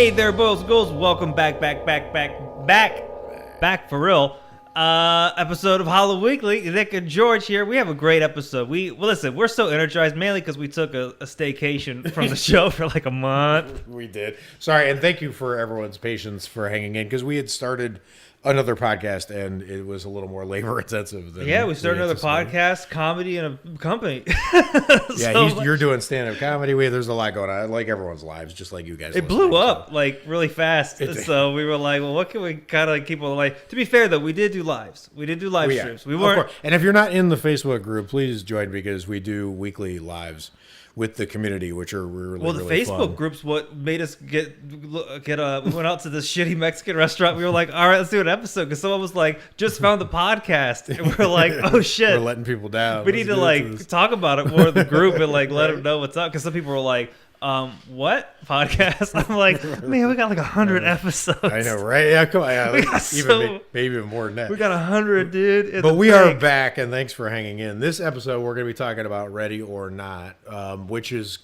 Hey there, boys and girls. Welcome back for real. Episode of Hollow Weekly. Nick and George here. We have a great episode. Listen, we're so energized, mainly because we took a staycation from the show for like a month. We did. Sorry, and thank you for everyone's patience for hanging in, because we had started another podcast and it was a little more labor intensive than we started another podcast, comedy, and a company. You're doing stand-up comedy. There's a lot going on, like everyone's lives, just like you guys. It blew up like really fast, so we were like, well, what can we kind of keep on like? To be fair though, we did do lives. We did do live streams. We weren't. And if you're not in the Facebook group, please join, because we do weekly lives with the community, which are really well. The Facebook fun. Group's what made us get. We went out to this shitty Mexican restaurant. We were like, all right, let's do an episode, because someone was like, just found the podcast, and we were like, oh shit, we're letting people down. We need to like talk about it more in the group and like let them know what's up, because some people were like, what podcast? I'm like, man, we got like 100 episodes. I know, right? Yeah, come on, yeah, maybe even more than that. We got 100, dude. But we are back, and thanks for hanging in. This episode, we're going to be talking about Ready or Not, which is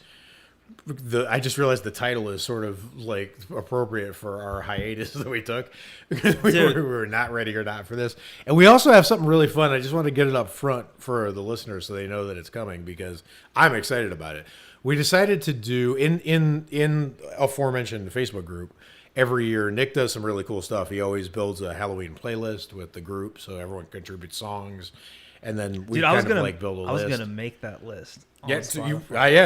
I just realized the title is sort of like appropriate for our hiatus that we took, because we were not ready or not for this. And we also have something really fun. I just want to get it up front for the listeners so they know that it's coming, because I'm excited about it. We decided to do in aforementioned Facebook group every year. Nick does some really cool stuff. He always builds a Halloween playlist with the group, so everyone contributes songs, and then we build a list. I was gonna make that list. Yeah,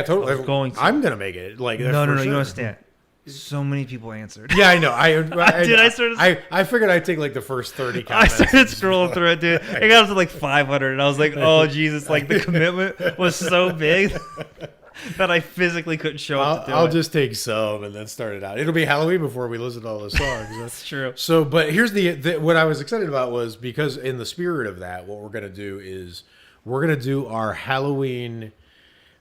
totally. I'm gonna make it. Like no, you don't understand. So many people answered. Yeah, I know. I figured I'd take like the first 30 comments. I started scrolling through it, dude. It got up to like 500, and I was like, oh Jesus! Like the commitment was so big that I physically couldn't show up to do it. I'll just take some and then start it out. It'll be Halloween before we listen to all the songs. That's true. So, but here's what I was excited about was, because in the spirit of that, what we're going to do is we're going to do our Halloween.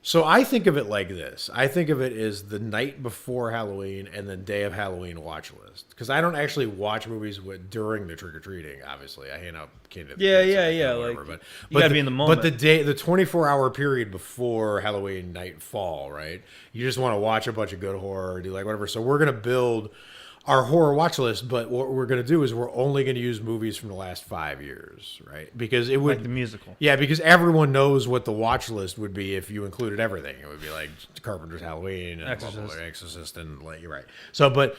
So I think of it like this. I think of it as the night before Halloween and the day of Halloween watch list. Because I don't actually watch movies during the trick-or-treating, obviously. I hand out candy. Yeah. Whatever, like, you got to be in the moment. But the 24-hour period before Halloween nightfall, right? You just want to watch a bunch of good horror, do like whatever. So we're going to build our horror watch list, but what we're going to do is we're only going to use movies from the last 5 years, right? Because it would, like the musical. Yeah, because everyone knows what the watch list would be if you included everything. It would be like Carpenter's Halloween and Exorcist, and like, you're right. So, but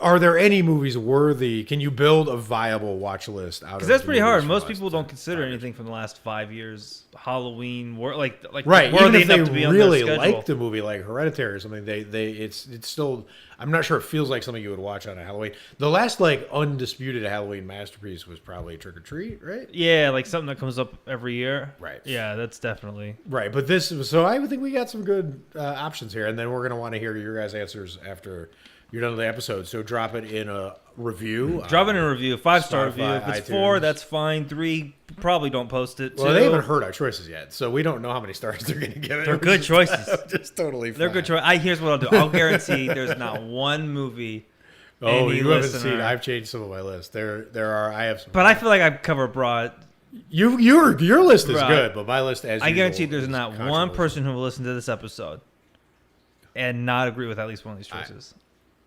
are there any movies worthy? Can you build a viable watch list out of? Because that's pretty hard. Most people don't consider anything from the last 5 years Halloween like right. Even if they really like the movie, like Hereditary or something, it's still. I'm not sure it feels like something you would watch on a Halloween. The last like undisputed Halloween masterpiece was probably Trick or Treat, right? Yeah, like something that comes up every year. Right. Yeah, that's definitely right. But so I would think we got some good options here, and then we're gonna want to hear your guys' answers after you're done with the episode. So drop it in a review. Drop it in a review, 5-star review. If it's iTunes. 4, that's fine. 3, probably don't post it. Well, they haven't heard our choices yet, so we don't know how many stars they're going to give it. They're good choices. Just totally fine. They're good choices. Here's what I'll do. I'll guarantee there's not one movie. Oh, you haven't seen. I've changed some of my list. There are. I have some. But I feel like I cover broad. Your list is good, but my list, as I guarantee there's not one person who will listen to this episode and not agree with at least one of these choices.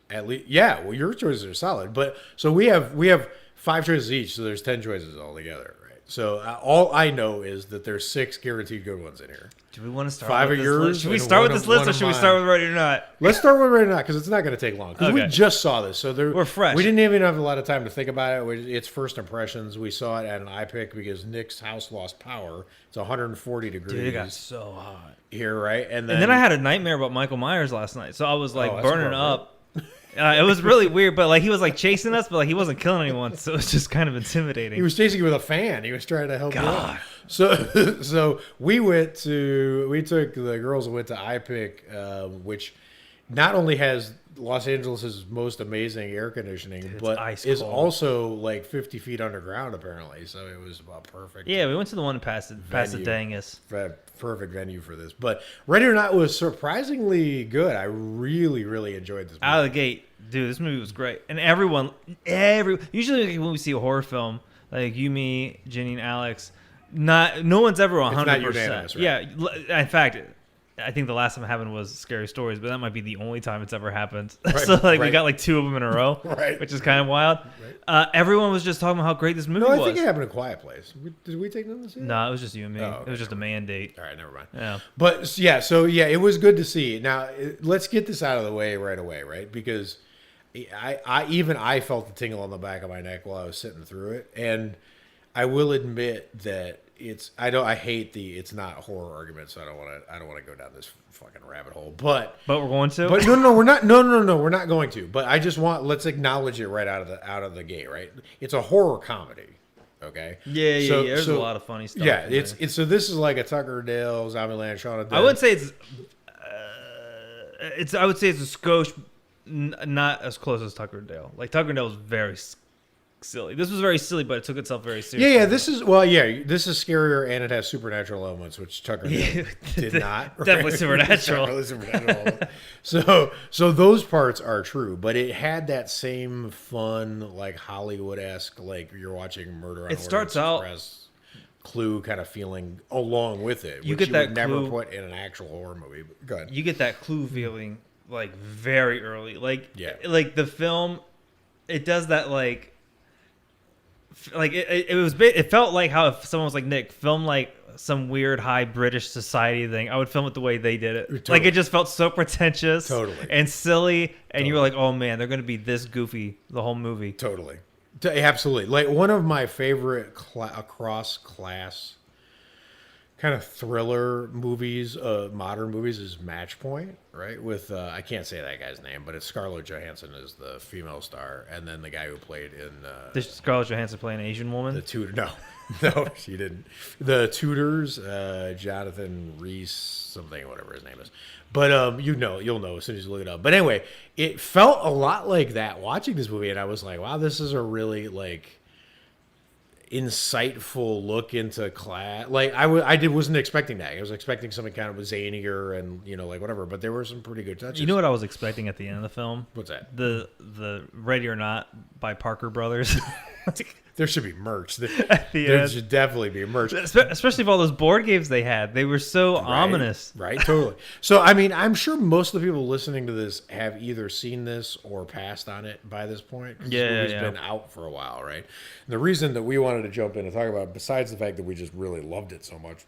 At least, yeah. Well, your choices are solid, but so we have 5 choices each, so there's 10 choices altogether, right? So all I know is that there's 6 guaranteed good ones in here. Do we want to start 5 with of this yours? List? Should we start with this list, or should we start with Ready or Not? Let's start with Ready or Not, because it's not going to take long. Because we just saw this, so we're fresh. We didn't even have a lot of time to think about it. It's first impressions. We saw it at an iPic because Nick's house lost power. It's 140 degrees. Dude, it got so hot here, right? And then I had a nightmare about Michael Myers last night, so I was like burning up. It was really weird, but like he was like chasing us, but like he wasn't killing anyone, so it was just kind of intimidating. He was chasing you with a fan. He was trying to help you out. So we took the girls and went to iPic, which not only has Los Angeles' most amazing air conditioning, but is also like 50 feet underground apparently. So it was about perfect. Yeah, we went to the one in Pasadangas. Perfect venue for this. But Ready or Not was surprisingly good. I really, really enjoyed this movie. Out of the gate, dude, this movie was great. And usually when we see a horror film, like you, me, Jenny, and Alex, no one's ever 100%. It's not unanimous, right? Yeah, in fact, I think the last time it happened was Scary Stories, but that might be the only time it's ever happened. Right, So like we right. got like 2 of them in a row, Right. which is kind of wild. Right. Everyone was just talking about how great this movie No, I was. think it happened in Quiet Place. Did we take them to see it? No, it was just you and me. Oh, okay, It was just a mandate. All right, never mind. Yeah. But yeah, so yeah, it was good to see. Now let's get this out of the way right away, right? Because I felt the tingle on the back of my neck while I was sitting through it, and I will admit that I hate the it's not horror argument, so I don't want to go down this fucking rabbit hole. But we're going to. But no, we're not. No, we're not going to. But I just let's acknowledge it right out of the gate, right? It's a horror comedy. Okay. Yeah. There's a lot of funny stuff. Yeah, it's so this is like a Tucker Dale, Zombieland, Shaun of the Dead. I would say I would say it's a skosh, not as close as Tucker and Dale. Like Tucker and Dale was very silly. This was very silly, but it took itself very seriously. Yeah. This is scarier, and it has supernatural elements, which Tucker and Dale did not. Right? Definitely supernatural. Definitely supernatural. So those parts are true, but it had that same fun, like Hollywood-esque, like you're watching Murder on It starts out Clue kind of feeling along with it. You which get that would never Clue, put in an actual horror movie. Go ahead. You get that Clue feeling like very early. Like like the film, it does that like it felt like how if someone was like, Nick, film like some weird high British society thing, I would film it the way they did it. Totally. Like it just felt so pretentious, Totally, and silly, and you were like, oh man, they're going to be this goofy the whole movie. Totally. Absolutely. Like one of my favorite across class kind of thriller movies, modern movies, is Match Point, right? With I can't say that guy's name, but it's Scarlett Johansson is the female star, and then the guy who played in Did Scarlett Johansson play an Asian woman? the Tutor. No, she didn't. The Tutors, Jonathan Rhys, something, whatever his name is. But you'll know as soon as you look it up. But anyway, it felt a lot like that watching this movie, and I was like, wow, this is a really like insightful look into class. Like wasn't expecting that. I was expecting something kind of zanier and like whatever. But there were some pretty good touches. You know what I was expecting at the end of the film? What's that? The Ready or Not by Parker Brothers. There should be merch. There end. should definitely be merch. Especially of all those board games they had. They were so ominous. Right, totally. So, I mean, I'm sure most of the people listening to this have either seen this or passed on it by this point. This movie's been out for a while, right? And the reason that we wanted to jump in and talk about it, besides the fact that we just really loved it so much,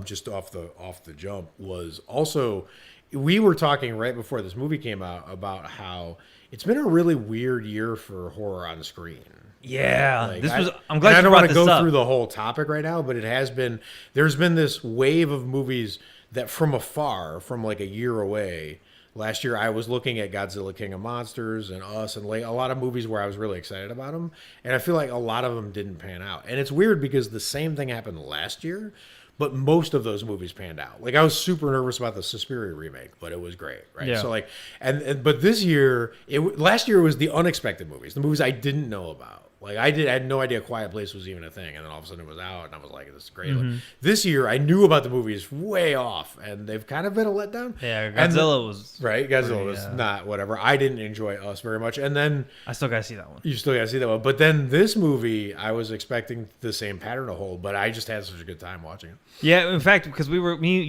just off the jump, was also we were talking right before this movie came out about how it's been a really weird year for horror on screen. Yeah, Like, I'm glad I don't want to go through the whole topic right now, but there's been this wave of movies that from afar, from like a year away. Last year, I was looking at Godzilla King of Monsters and Us and a lot of movies where I was really excited about them, and I feel like a lot of them didn't pan out. And it's weird because the same thing happened last year, but most of those movies panned out. Like I was super nervous about the Suspiria remake, but it was great, right? Yeah. So like, but this year, last year was the unexpected movies, the movies I didn't know about. Like I had no idea Quiet Place was even a thing, and then all of a sudden it was out, and I was like, "This is great." Mm-hmm. This year, I knew about the movies way off, and they've kind of been a letdown. Yeah, Godzilla was right. Godzilla was not whatever. I didn't enjoy Us very much, and then I still gotta see that one. You still gotta see that one, but then this movie, I was expecting the same pattern to hold, but I just had such a good time watching it. Yeah, in fact, because you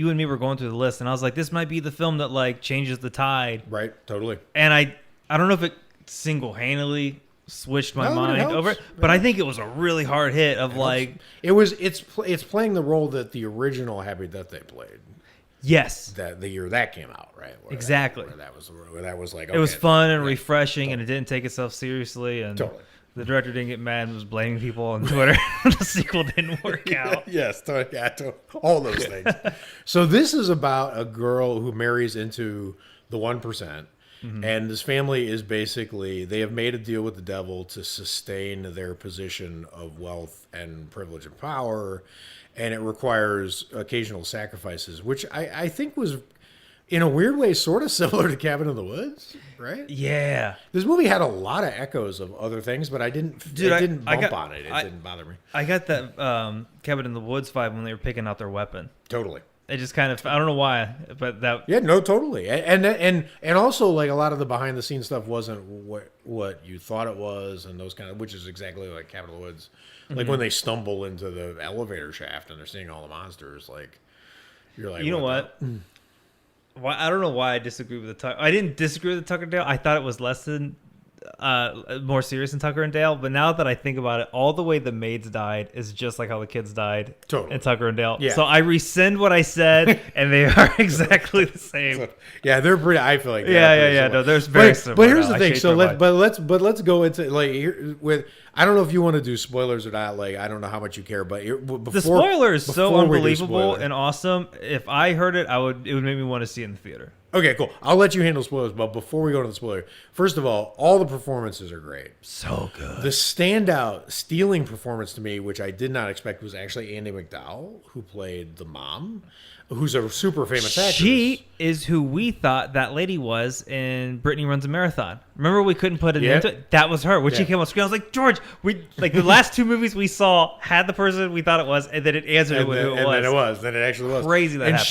and me were going through the list, and I was like, "This might be the film that like changes the tide." Right. Totally. And I don't know if it single-handedly switched my mind over it, but I think it was a really hard hit of like it's playing the role that the original Happy Death Day played. Yes, that the year that came out, right? Exactly. Where that was like it was fun and refreshing, and it didn't take itself seriously, and the director didn't get mad and was blaming people on Twitter. The sequel didn't work out. Yes, all those things. So this is about a girl who marries into the 1%. Mm-hmm. And this family is basically, they have made a deal with the devil to sustain their position of wealth and privilege and power. And it requires occasional sacrifices, which I think was, in a weird way, sort of similar to Cabin in the Woods, right? Yeah. This movie had a lot of echoes of other things, but I didn't bump on it. It didn't bother me. I got that Cabin in the Woods vibe when they were picking out their weapon. Totally. It just kind of, I don't know why, but that. Yeah, no, totally. And also like a lot of the behind the scenes stuff wasn't what you thought it was, and those kind of, which is exactly like Cabin in the Woods. Like when they stumble into the elevator shaft and they're seeing all the monsters, like You're like, you know what? Why I don't know why I disagree with the Tucker. I didn't disagree with the Tucker Dale. I thought it was less than more serious than Tucker and Dale. But now that I think about it, all the way the maids died is just like how the kids died Totally. in Tucker and Dale. Yeah. So I rescind what I said, and they are exactly the same. So, yeah, they're pretty. I feel like Yeah. No, there's very similar. But here's now. the thing. So let's go into like here with. I don't know if you want to do spoilers or not. Like I don't know how much you care, but the spoiler is so before we do unbelievable spoiler- and awesome. If I heard it, it would make me want to see it in the theater. Okay, cool. I'll let you handle spoilers, but before we go to the spoiler, first of all the performances are great. So good. The standout stealing performance to me, which I did not expect, was actually Andie MacDowell, who played the mom, who's a super famous actress. She is who we thought that lady was in Brittany Runs a Marathon. Remember we couldn't put it into it? That was her. When she came on screen, I was like, George, we like the last two movies we saw had the person we thought it was, and then it answered who it was. And then it was. Then it actually was. Crazy that happened.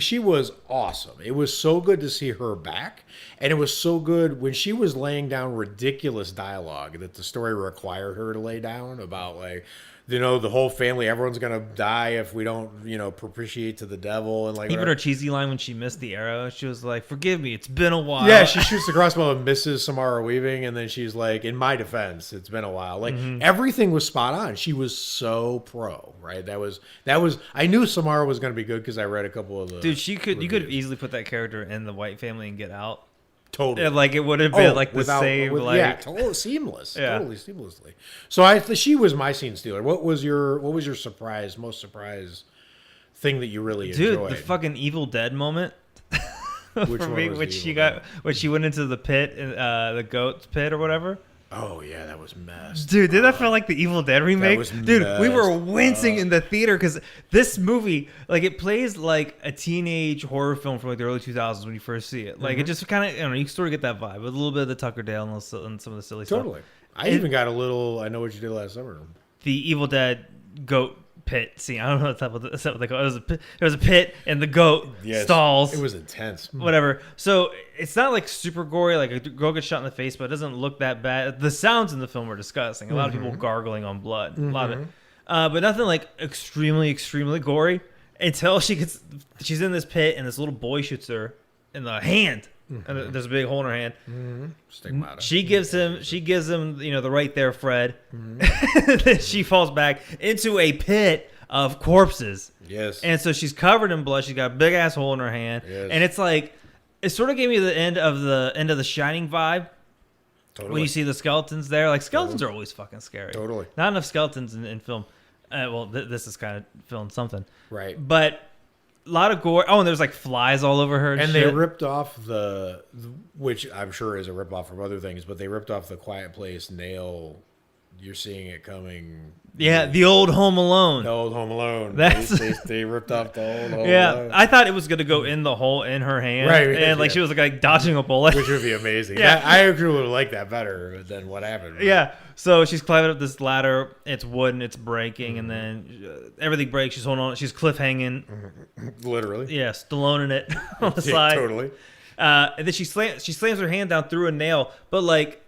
She was awesome. It was so good to see her back. And it was so good when she was laying down ridiculous dialogue that the story required her to lay down about like, you know, the whole family, everyone's going to die if we don't, you know, propitiate to the devil. And like even her cheesy line when she missed the arrow, she was like, forgive me, it's been a while. Yeah, she shoots the crossbow and misses Samara Weaving. And then she's like, in my defense, it's been a while. Like everything was spot on. She was so pro, right? That was, I knew Samara was going to be good because I read a couple of the Dude, you could have reviews. easily put that character in the White Family and Get Out. Totally. And, like it would have been like the same. Yeah, totally seamless. Yeah. Totally seamlessly. So she was my scene stealer. What was your most surprise thing that you really enjoyed? The fucking Evil Dead moment. Which for one me, was when she went into the pit, the goat's pit or whatever. Oh yeah, that was messed. Dude, did that feel like the Evil Dead remake? was Dude, we were messed wincing in the theater because this movie, like, it plays like a teenage horror film from like the early 2000s when you first see it. Like, it just kind of, I don't know, you sort of get that vibe with a little bit of the Tucker Dale and some of the silly stuff. Totally. I even got a little. I Know What You Did Last Summer. The Evil Dead goat pit scene. I don't know what they call it. It was a pit and the goat stalls. It was intense. Whatever. So it's not like super gory. Like a girl gets shot in the face, but it doesn't look that bad. The sounds in the film are disgusting. A lot of people gargling on blood. A lot of it. But nothing like extremely, extremely gory until she's in this pit and this little boy shoots her in the hand. And there's a big hole in her hand. Stigmata. She gives him, you know, the right there, Fred. Then she falls back into a pit of corpses. Yes. And so she's covered in blood. She's got a big ass hole in her hand. Yes. And it's like, it sort of gave me the end of the Shining vibe. Totally. When you see the skeletons there. Like, skeletons are always fucking scary. Totally. Not enough skeletons in film. This is kind of film something. Right. But a lot of gore. Oh, and there's like flies all over her. And shit. they ripped off which I'm sure is a ripoff from other things, but they ripped off the Quiet Place nail. You're seeing it coming. Yeah, the old Home Alone. The old Home Alone. That's they ripped off the old Home yeah, Alone. I thought it was gonna go in the hole in her hand, Right, and like she was like dodging a bullet. Which would be amazing. Yeah. I actually would have liked that better than what happened. Yeah, so she's climbing up this ladder. It's wood and it's breaking, and then everything breaks. She's holding on. She's cliff hanging. Literally. Yeah, Stallone in it on the Yeah, side. totally. And then she slams her hand down through a nail, but like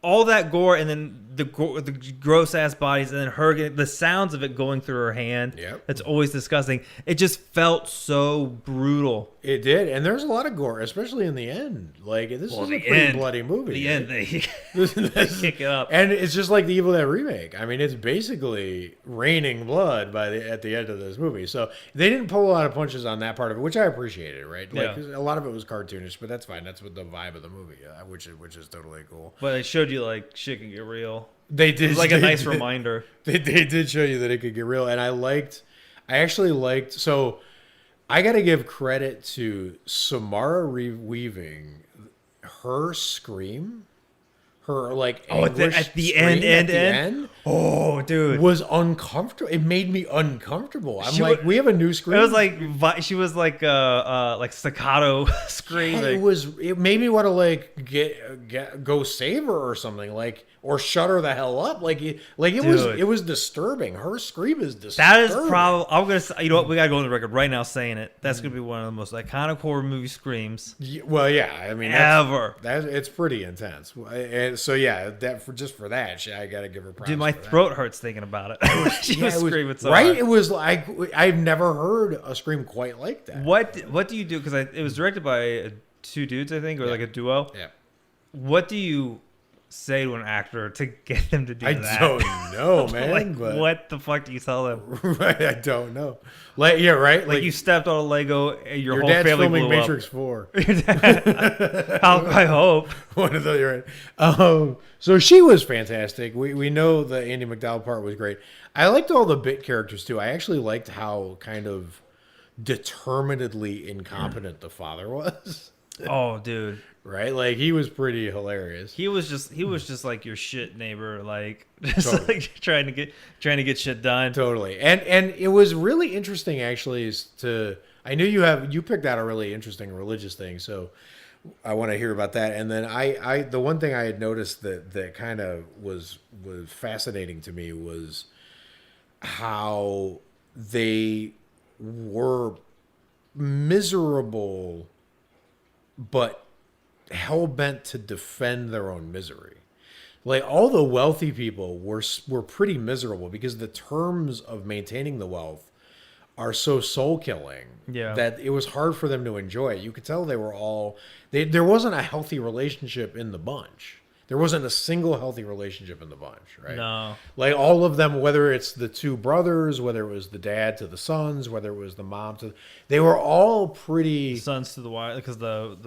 all that gore, and then the gross ass bodies, and then her getting the sounds of it going through her hand. Yep. That's always disgusting. It just felt so brutal. It did, and there's a lot of gore, especially in the end. Like this is a pretty bloody movie. The end, they kick it up, and it's just like the Evil Dead remake. I mean, it's basically raining blood at the end of this movie. So they didn't pull a lot of punches on that part of it, which I appreciated. Right, like a lot of it was cartoonish, but that's fine. That's what the vibe of the movie, which is totally cool. But it showed you like shit can get real. They did. It was like a nice reminder. They did show you that it could get real, and I actually liked. So I got to give credit to Samara Weaving. Her scream, her like at the end. Oh, dude, was uncomfortable. It made me uncomfortable. We have a new scream. It was like she was like staccato scream. Yeah, it made me want to like go save her or something, like, or shut her the hell up. It was disturbing. Her scream is disturbing. That is probably. I'm gonna say, you know what? We gotta go on the record right now saying it. That's gonna be one of the most iconic horror movie screams. Well, yeah. I mean, ever. It's pretty intense. And so yeah, that for that, I gotta give her props. Dude, my for that. throat hurts thinking about it. She was screaming so right. hard. It was like I've never heard a scream quite like that. What do you do? Because it was directed by two dudes, I think, or like a duo. Yeah. What do you say to an actor to get them to do that? I don't know, man. Like, but, what the fuck do you tell them? Right, I don't know. Like, yeah, right. Like you stepped on a Lego, your whole dad's family filming blew Matrix up. 4. I hope. One of those, you're right. So she was fantastic. We know the Andy McDowell part was great. I liked all the bit characters too. I actually liked how kind of determinedly incompetent the father was. Oh, dude. Right? Like he was pretty hilarious. He was just like your shit neighbor, like just Totally. like trying to get shit done. Totally. And it was really interesting actually is to I knew you picked out a really interesting religious thing, so I want to hear about that. And then I the one thing I had noticed that kind of was fascinating to me was how they were miserable but hell-bent to defend their own misery. Like all the wealthy people were pretty miserable because the terms of maintaining the wealth are so soul-killing that it was hard for them to enjoy it. You could tell they were all there wasn't a healthy relationship in the bunch. There wasn't a single healthy relationship in the bunch, right? No. Like all of them, whether it's the two brothers, whether it was the dad to the sons, whether it was the mom to, they were all pretty. Sons to the wife, because the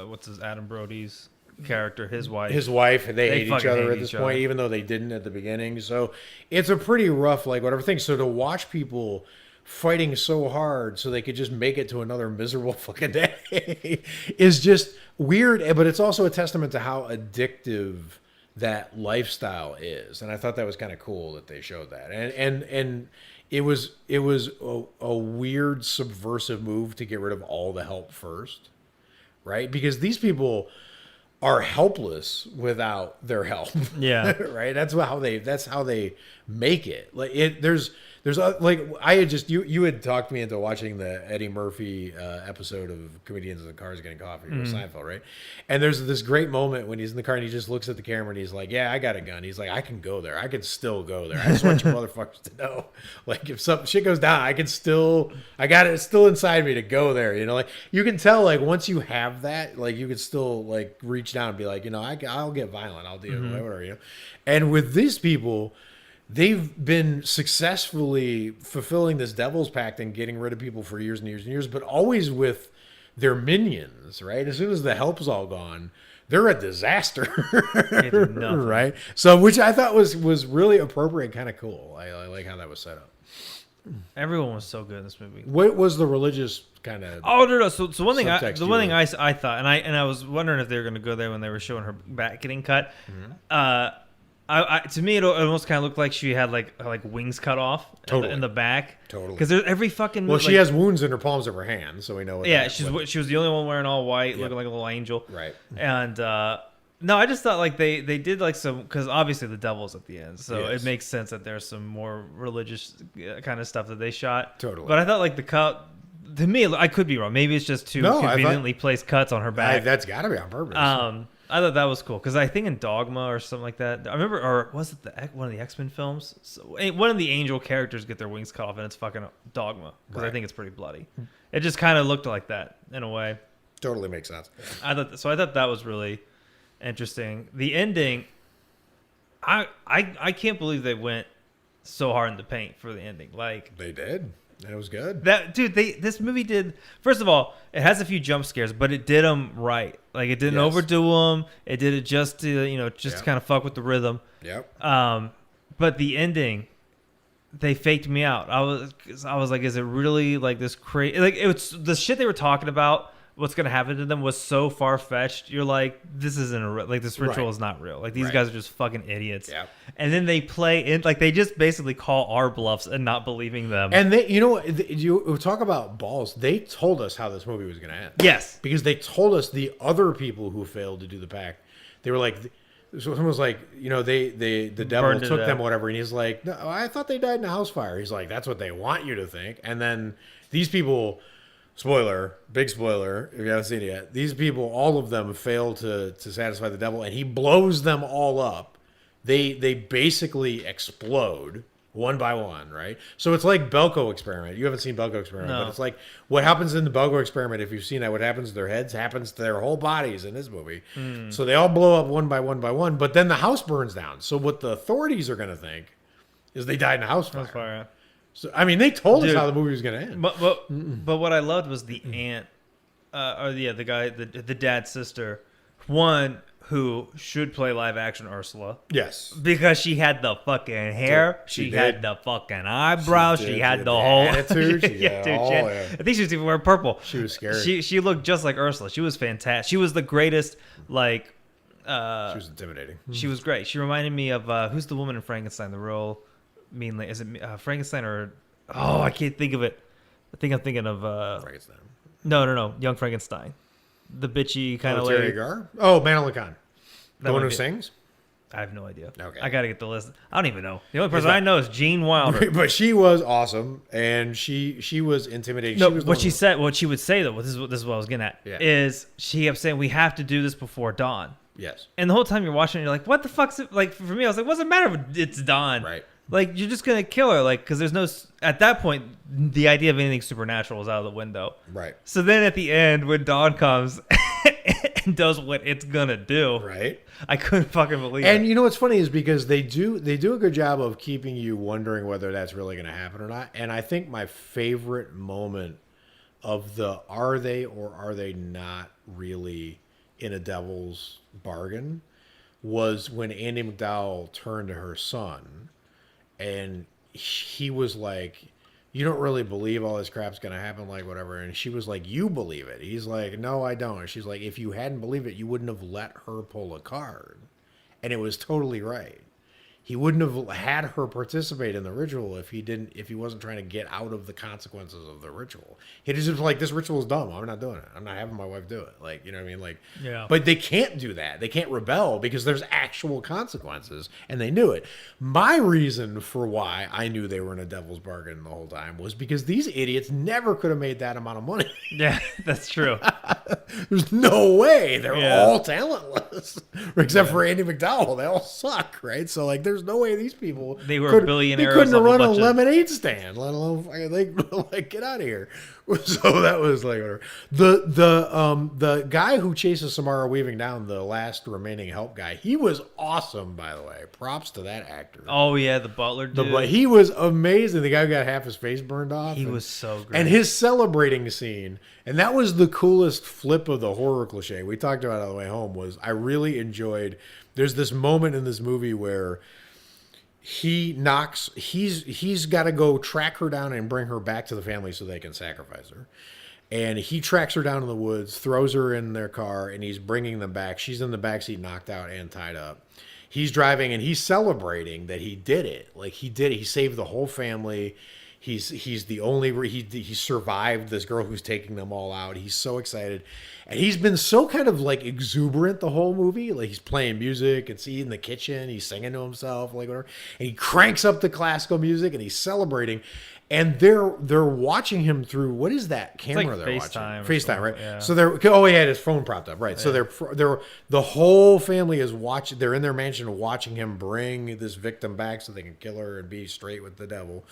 what's his Adam Brody's character, his wife, they hate each fucking other hate at this each point, other. even though they didn't at the beginning. So it's a pretty rough, like whatever thing. So to watch people fighting so hard so they could just make it to another miserable fucking day is just weird, but it's also a testament to how addictive that lifestyle is. And I thought that was kind of cool that they showed that. And it was a weird subversive move to get rid of all the help first, right? Because these people are helpless without their help. Yeah. Right? That's how they make it. Like there's like I had just you had talked me into watching the Eddie Murphy episode of Comedians in the Cars Getting Coffee with Seinfeld, right? And there's this great moment when he's in the car and he just looks at the camera and he's like, "Yeah, I got a gun." He's like, "I can go there. I can still go there. I just want you motherfuckers to know, like if some shit goes down, I got it. It's still inside me to go there. You know, like you can tell, like once you have that, like you can still like reach down and be like, you know, I'll get violent. I'll do whatever, you know. And with these people, they've been successfully fulfilling this devil's pact and getting rid of people for years and years and years, but always with their minions, right? As soon as the help's all gone, they're a disaster, right? So, which I thought was really appropriate and kind of cool. I like how that was set up. Everyone was so good in this movie. What was the religious kind of? Oh no! So one thing, subtext the you one were- thing I thought, and I was wondering if they were going to go there when they were showing her back getting cut. To me, it almost kind of looked like she had like wings cut off in the back. Totally. Because there's every fucking. Well, she has wounds in her palms of her hands, so we know. She was the only one wearing all white, looking like a little angel. Right. And no, I just thought like they did like some, because obviously the devil's at the end, so Yes. it makes sense that there's some more religious kind of stuff that they shot. Totally. But I thought like the cut. To me, I could be wrong. Maybe it's just two conveniently placed cuts on her back. That's got to be on purpose. I thought that was cool because I think in Dogma or something like that, I remember, or was it one of the X-Men films? So, one of the angel characters get their wings cut off, and it's fucking Dogma because I think it's pretty bloody. It just kind of looked like that in a way. Totally makes sense. I thought that was really interesting. The ending, I can't believe they went so hard in the paint for the ending. Like They did. And it was good. that, dude. This movie did. First of all, it has a few jump scares, but it did them right. Like it didn't overdo them. It did it just to kind of fuck with the rhythm. Yep. But the ending, they faked me out. I was like, is it really like this crazy? Like it was the shit they were talking about. What's gonna happen to them was so far fetched. You're like, this isn't like this ritual is not real. Like these guys are just fucking idiots. Yeah. And then they play in like they just basically call our bluffs and not believing them. And they, you talk about balls. They told us how this movie was going to end. Yes, Because they told us the other people who failed to do the pact. They were like, so someone was like, the devil Burned it took them, up. whatever. And he's like, no, I thought they died in a house fire. He's like, that's what they want you to think. And then these people big spoiler, if you haven't seen it yet, these people, all of them fail to satisfy the devil, and he blows them all up. They basically explode one by one, right? So it's like Belko Experiment. You haven't seen Belko Experiment, No. but it's like what happens in the Belko Experiment, if you've seen that, what happens to their heads happens to their whole bodies in this movie. So they all blow up one by one, but then the house burns down. So what the authorities are going to think is they died in a house fire. That's fire. So, I mean, they told us Dude. how the movie was going to end. But what I loved was the aunt, the guy, the dad's sister, one who should play live action Ursula. Yes. Because she had the fucking hair, She she did. had the fucking eyebrows, she had the whole attitude. yeah, dude, she had- I think she was even wearing purple. She was scary. She looked just like Ursula. She was fantastic. She was the greatest. Like, She was intimidating. she was great. She reminded me of who's the woman in Frankenstein? The real mean lady. Is it Frankenstein or I can't think of it. I think I'm thinking of Frankenstein. no, Young Frankenstein, the bitchy kind of Terry lady. Gar? Oh, Madeline Kahn. The That one might who be- sings? I have no idea. Okay. I gotta get the list. I don't even know. The only person I know is Gene Wilder. But she was awesome, and she was intimidating. No, she was the what one she who- said, what she would say though, this is what I was getting at, Yeah. is she kept saying we have to do this before dawn. Yes. And the whole time you're watching, you're like, what the fuck's it? Like for me, I was like, what's the matter if it's dawn? Right. Like you're just gonna kill her, like because there's no. At that point, the idea of anything supernatural was out of the window. Right. So then at the end, when dawn comes and does what it's gonna do, Right. I couldn't fucking believe And it. you know what's funny is because they do a good job of keeping you wondering whether that's really going to happen or not. And I think my favorite moment of the are they or are they not really in a devil's bargain was when Andy McDowell turned to her son and he was like, you don't really believe all this crap's going to happen, like whatever. And she was like, you believe it. He's like, no, I don't. And she's like, if you hadn't believed it, you wouldn't have let her pull a card. And it was totally right. He wouldn't have had her participate in the ritual if he wasn't trying to get out of the consequences of the ritual. He just was like, this ritual is dumb. I'm not doing it. I'm not having my wife do it. Like, you know what I mean? Like, Yeah. But they can't do that. They can't rebel because there's actual consequences, and they knew it. My reason for why I knew they were in a devil's bargain the whole time was because these idiots never could have made that amount of money. Yeah, that's true. There's no way. They're Yeah. all talentless, except for Andy McDowell. They all suck, right? So like, there's no way these people They were could, billionaires They couldn't have off a run a bunch of- lemonade stand, let alone fucking, like get out of here. So that was like whatever. The guy who chases Samara Weaving down, the last remaining help guy, he was awesome, by the way. Props to that actor. Oh yeah, the butler dude. He was amazing. The guy who got half his face burned off. He and- was so great. And his celebrating scene, and that was the coolest flip of the horror cliche we talked about on the way home, was I really enjoyed, there's this moment in this movie where he's got to go track her down and bring her back to the family so they can sacrifice her. And he tracks her down in the woods, throws her in their car, and he's bringing them back. She's in the backseat, knocked out and tied up. He's driving, and he's celebrating that he did it. Like, he did it. He saved the whole family. He's the only he survived this girl who's taking them all out. He's so excited, and he's been so kind of like exuberant the whole movie. Like, he's playing music and eating in the kitchen. He's singing to himself, like whatever. And he cranks up the classical music and he's celebrating. And they're watching him through, what is that camera like they're FaceTime or watching? FaceTime, something, right? yeah. So he had his phone propped up, right? So they're the whole family is watching. They're in their mansion watching him bring this victim back so they can kill her and be straight with the devil.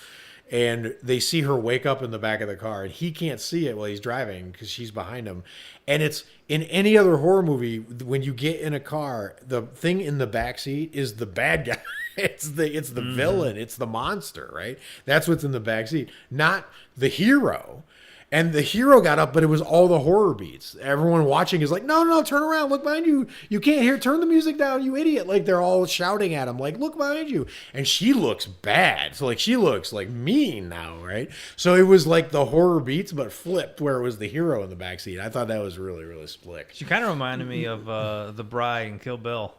And they see her wake up in the back of the car, and he can't see it while he's driving because she's behind him. And it's in any other horror movie, when you get in a car, the thing in the back seat is the bad guy. It's the villain. It's the monster, right? That's what's in the back seat, not the hero. And the hero got up, but it was all the horror beats. Everyone watching is like, no, turn around, look behind you. You can't hear, turn the music down, you idiot. Like, they're all shouting at him, like, look behind you. And she looks bad. So, like, she looks, like, mean now, right? So it was like the horror beats, but flipped, where it was the hero in the backseat. I thought that was really, really slick. She kind of reminded me of the Bride and Kill Bill.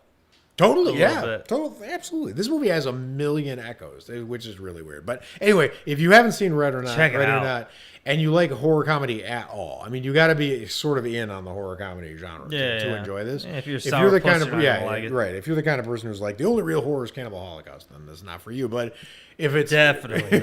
Totally, A yeah. little bit. Totally, absolutely. This movie has a million echoes, which is really weird. But anyway, if you haven't seen Red or Not, Check it Red or out. Not, and you like horror comedy at all. I mean, you got to be sort of in on the horror comedy genre to enjoy this. Yeah, if you're the kind of like it. right. If you're the kind of person who's like the only real horror is Cannibal Holocaust, then this is not for you. But if it's definitely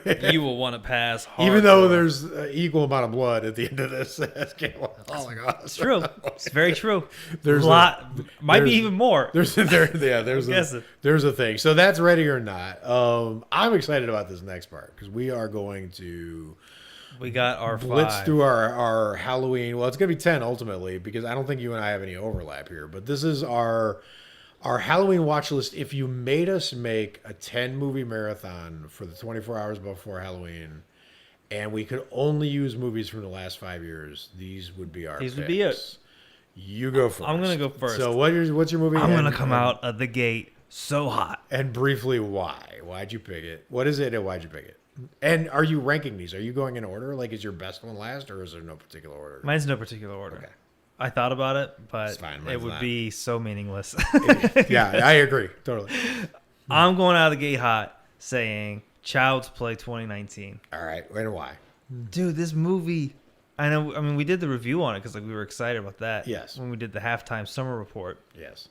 not. You will want to pass hard, even though there's equal amouh of blood at the end of this as Cannibal Holocaust. It's true. It's very true. There's a lot, might be even more. There's a thing. So that's Ready or Not. I'm excited about this next part because we are going to. We got our blitz 5. through our Halloween. Well, it's going to be 10 ultimately because I don't think you and I have any overlap here. But this is our Halloween watch list. If you made us make a 10 movie marathon for the 24 hours before Halloween, and we could only use movies from the last 5 years, these would be our picks. Would be it. You go first. I'm going to go first. So what's your movie? I'm going to come out of the gate so hot. And briefly, why? Why'd you pick it? What is it and why'd you pick it? And are you ranking these? Are you going in order? Like, is your best one last, or is there no particular order? Mine's no particular order. Okay. I thought about it, but it would be so meaningless. Yeah, I agree. Totally. I'm going out of the gate hot saying Child's Play 2019. All right. And why? Dude, this movie, I mean, we did the review on it because we were excited about that. Yes. When we did the halftime summer report. Yes.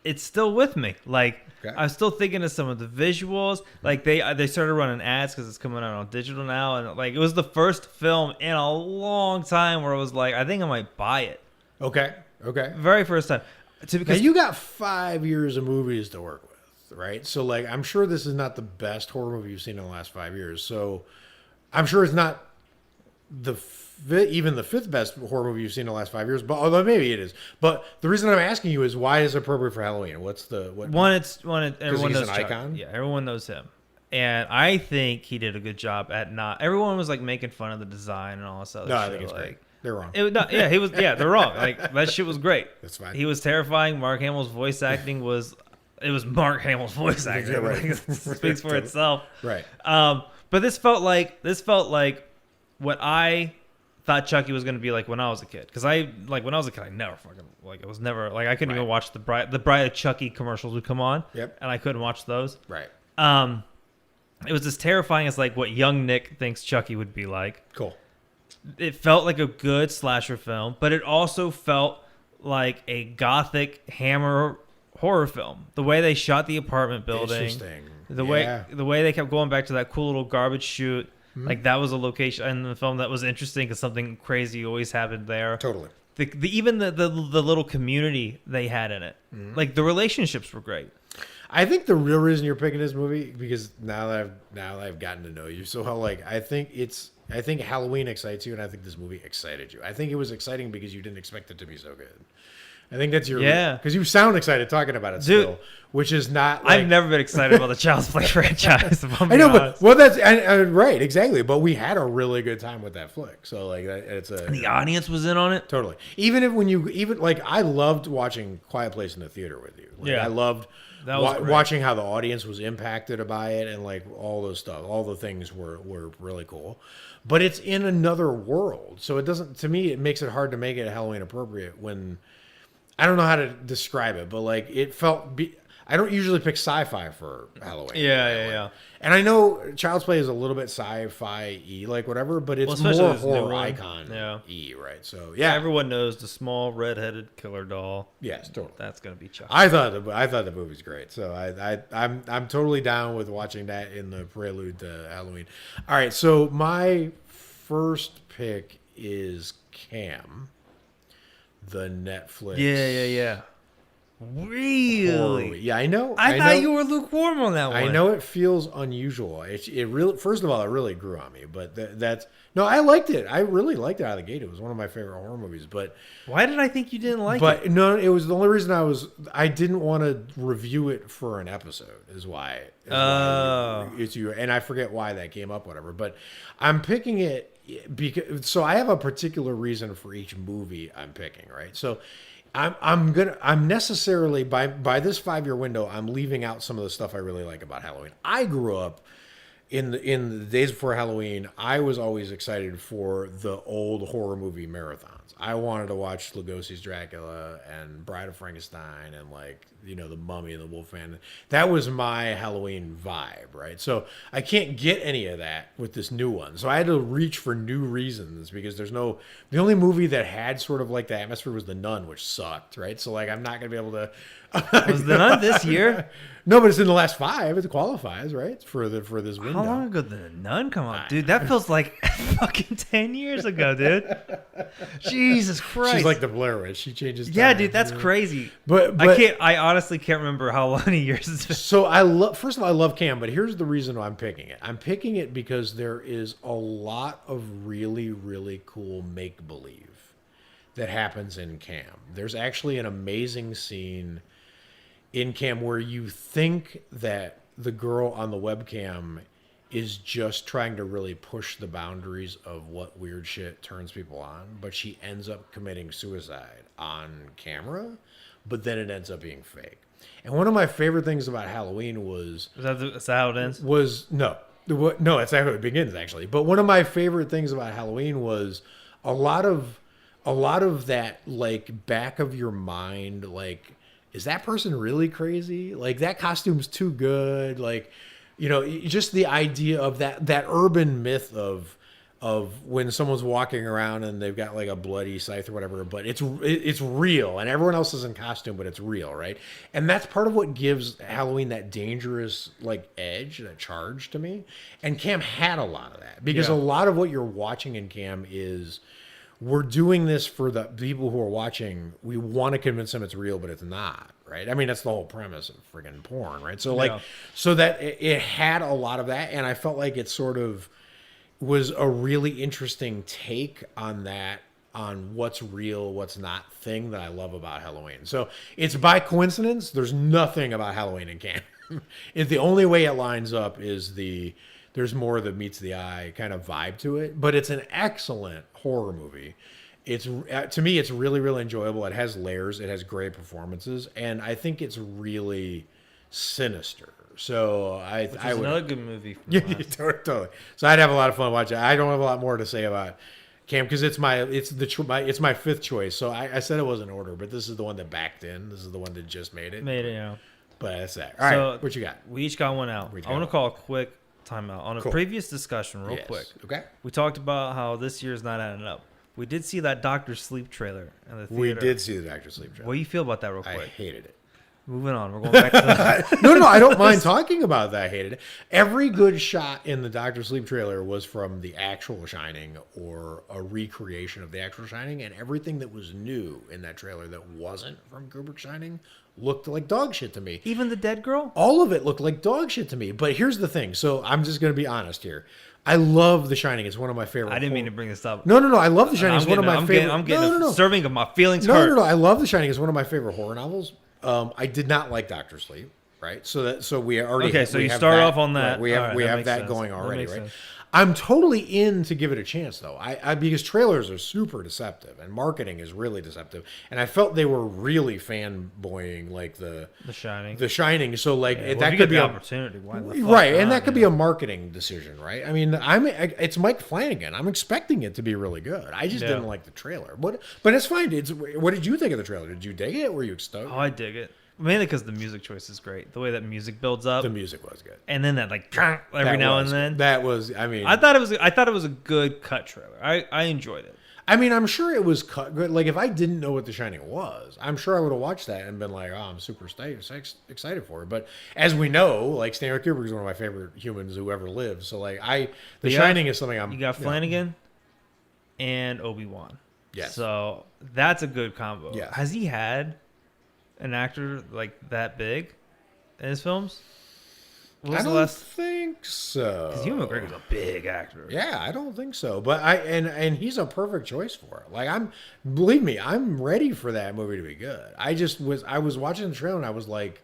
It's still with me. Like, okay. I'm still thinking of some of the visuals. Like, they started running ads because it's coming out on digital now. And, like, it was the first film in a long time where I was like, I think I might buy it. Okay. Very first time. Because you got 5 years of movies to work with, right? So, like, I'm sure this is not the best horror movie you've seen in the last 5 years. So, I'm sure it's not even the 5th best horror movie you've seen in the last 5 years, but although maybe it is. But the reason I'm asking you is why is it appropriate for Halloween? What's the what? Everyone knows an icon. Yeah, everyone knows him, and I think he did a good job at not. Everyone was like making fun of the design and all this other. No, shit. I think it's great. They're wrong. He was. Yeah, they're wrong. Like that shit was great. That's fine. He was terrifying. Mark Hamill's voice acting was. It was Mark Hamill's voice acting. Yeah, right. It speaks for itself. Right. But this felt like what I thought Chucky was going to be like when I was a kid. Because when I was a kid, I never fucking, like, it was never, like, I couldn't even watch the Bride of Chucky commercials would come on. Yep. And I couldn't watch those. Right. It was as terrifying as, like, what young Nick thinks Chucky would be like. Cool. It felt like a good slasher film, but it also felt like a gothic Hammer horror film. The way they shot the apartment building. Interesting. The way they kept going back to that cool little garbage chute. Like that was a location in the film that was interesting because something crazy always happened there. Totally. Even the little community they had in it, like the relationships were great. I think the real reason you're picking this movie because now that I've gotten to know you so how I think Halloween excites you and I think this movie excited you. I think it was exciting because you didn't expect it to be so good. I think that's because you sound excited talking about it still, which is not. Like, I've never been excited about the Child's Play franchise. I know, but that's right, exactly. But we had a really good time with that flick, so like the audience was in on it totally. Even I loved watching Quiet Place in the theater with you. I loved watching how the audience was impacted by it, and like all those stuff, all the things were really cool. But it's in another world, so it doesn't. To me, it makes it hard to make it Halloween appropriate when. I don't know how to describe it, but like it felt. I don't usually pick sci-fi for Halloween. Yeah. And I know Child's Play is a little bit sci-fi-y, like whatever, but it's more horror icon-y, right? So yeah, everyone knows the small red-headed killer doll. Yes, totally. That's gonna be Chucky. I thought the movie's great, so I'm totally down with watching that in the prelude to Halloween. All right, so my first pick is Cam. The Netflix. Yeah. Really? Yeah, I know. I thought you were lukewarm on that one. I know it feels unusual. It really, first of all, it really grew on me. But no, I liked it. I really liked it out of the gate. It was one of my favorite horror movies. But why did I think you didn't like it? But no, it was the only reason I didn't want to review it for an episode. Is why. It's you, and I forget why that came up. Whatever. But I'm picking it. So I have a particular reason for each movie I'm picking, right? So I'm necessarily by this 5 year window, I'm leaving out some of the stuff I really like about Halloween. I grew up in the days before Halloween, I was always excited for the old horror movie marathons. I wanted to watch Lugosi's Dracula and Bride of Frankenstein and like, you know, The Mummy and The Wolfman. That was my Halloween vibe, right? So I can't get any of that with this new one. So I had to reach for new reasons because the only movie that had sort of like the atmosphere was The Nun, which sucked, right? So like I'm not going to be able to. Was The Nun this year? No, but it's in the last 5. It qualifies, right? For this window. How long ago did The Nun come out? Dude, that feels like fucking 10 years ago, dude. Jesus Christ. She's like the Blair Witch. She changes time. Yeah, dude, that's crazy. But I honestly can't remember how many years it's been. So first of all, I love Cam, but here's the reason why I'm picking it. I'm picking it because there is a lot of really, really cool make-believe that happens in Cam. There's actually an amazing scene in Cam where you think that the girl on the webcam is just trying to really push the boundaries of what weird shit turns people on, but she ends up committing suicide on camera, but then it ends up being fake. And one of my favorite things about Halloween was... Is that how it ends? No, that's how it begins, actually. But one of my favorite things about Halloween was a lot of that, like, back of your mind, like... Is that person really crazy? Like, that costume's too good. Like, you know, just the idea of that urban myth of when someone's walking around and they've got like a bloody scythe or whatever, but it's real and everyone else is in costume, but it's real, right? And that's part of what gives Halloween that dangerous like edge, that charge to me. And Cam had a lot of that because a lot of what you're watching in Cam is... We're doing this for the people who are watching. We want to convince them it's real, but it's not, right? I mean, that's the whole premise of friggin' porn, right? So, so that it had a lot of that, and I felt like it sort of was a really interesting take on that, on what's real, what's not thing that I love about Halloween. So it's by coincidence. There's nothing about Halloween in Cam. It's the only way it lines up is there's more that meets the eye kind of vibe to it, but it's an excellent horror movie. It's to me, it's really, really enjoyable. It has layers. It has great performances, and I think it's really sinister. So I would, another good movie. Yeah, totally. So I'd have a lot of fun watching. I don't have a lot more to say about Cam because it's my 5th choice. So I said it was in order, but this is the one that backed in. This is the one that just made it. Yeah. But that's that. All right, what you got? We each got one out. I want to call a quick timeout on a previous discussion, real quick. Okay. We talked about how this year's not adding up. We did see that Doctor Sleep trailer in the theater. We did see the Doctor Sleep trailer. What do you feel about that, real quick? I hated it. Moving on. We're going back to that. No, I don't mind talking about that. I hated it. Every good shot in the Doctor Sleep trailer was from the actual Shining or a recreation of the actual Shining, and everything that was new in that trailer that wasn't from Kubrick's Shining looked like dog shit to me. Even the dead girl? All of it looked like dog shit to me. But here's the thing. So I'm just going to be honest here. I love The Shining. It's one of my favorite. I didn't mean to bring this up. No. I love The Shining. It's one of my favorite. I'm getting a serving of my feelings hurt. No. I love The Shining. It's one of my favorite horror novels. I did not like Doctor Sleep. Right. So we already. Okay. So you start off on that. Right, we have that going already. Right. I'm totally in to give it a chance, though. I because trailers are super deceptive and marketing is really deceptive, and I felt they were really fanboying like the Shining. The Shining. So like that could be an opportunity, right? And that could be a marketing decision, right? I mean, it's Mike Flanagan. I'm expecting it to be really good. I just didn't like the trailer, but it's fine. What did you think of the trailer? Did you dig it? Were you stoked? Oh, I dig it. Mainly because the music choice is great. The way that music builds up. The music was good. And then that every now and then. That was, I mean. I thought it was a good cut trailer. I enjoyed it. I mean, I'm sure it was cut good. Like, if I didn't know what The Shining was, I'm sure I would have watched that and been like, oh, I'm super excited for it. But as we know, like, Stanley Kubrick is one of my favorite humans who ever lived. So, like, The Shining is something You got Flanagan and Obi-Wan. Yes. So, that's a good combo. Yes. Has he had an actor like that big in his films? I don't think so. Because Ewan McGregor's a big actor. Yeah, I don't think so. But and he's a perfect choice for it. Like believe me, I'm ready for that movie to be good. I was watching the trailer and I was like,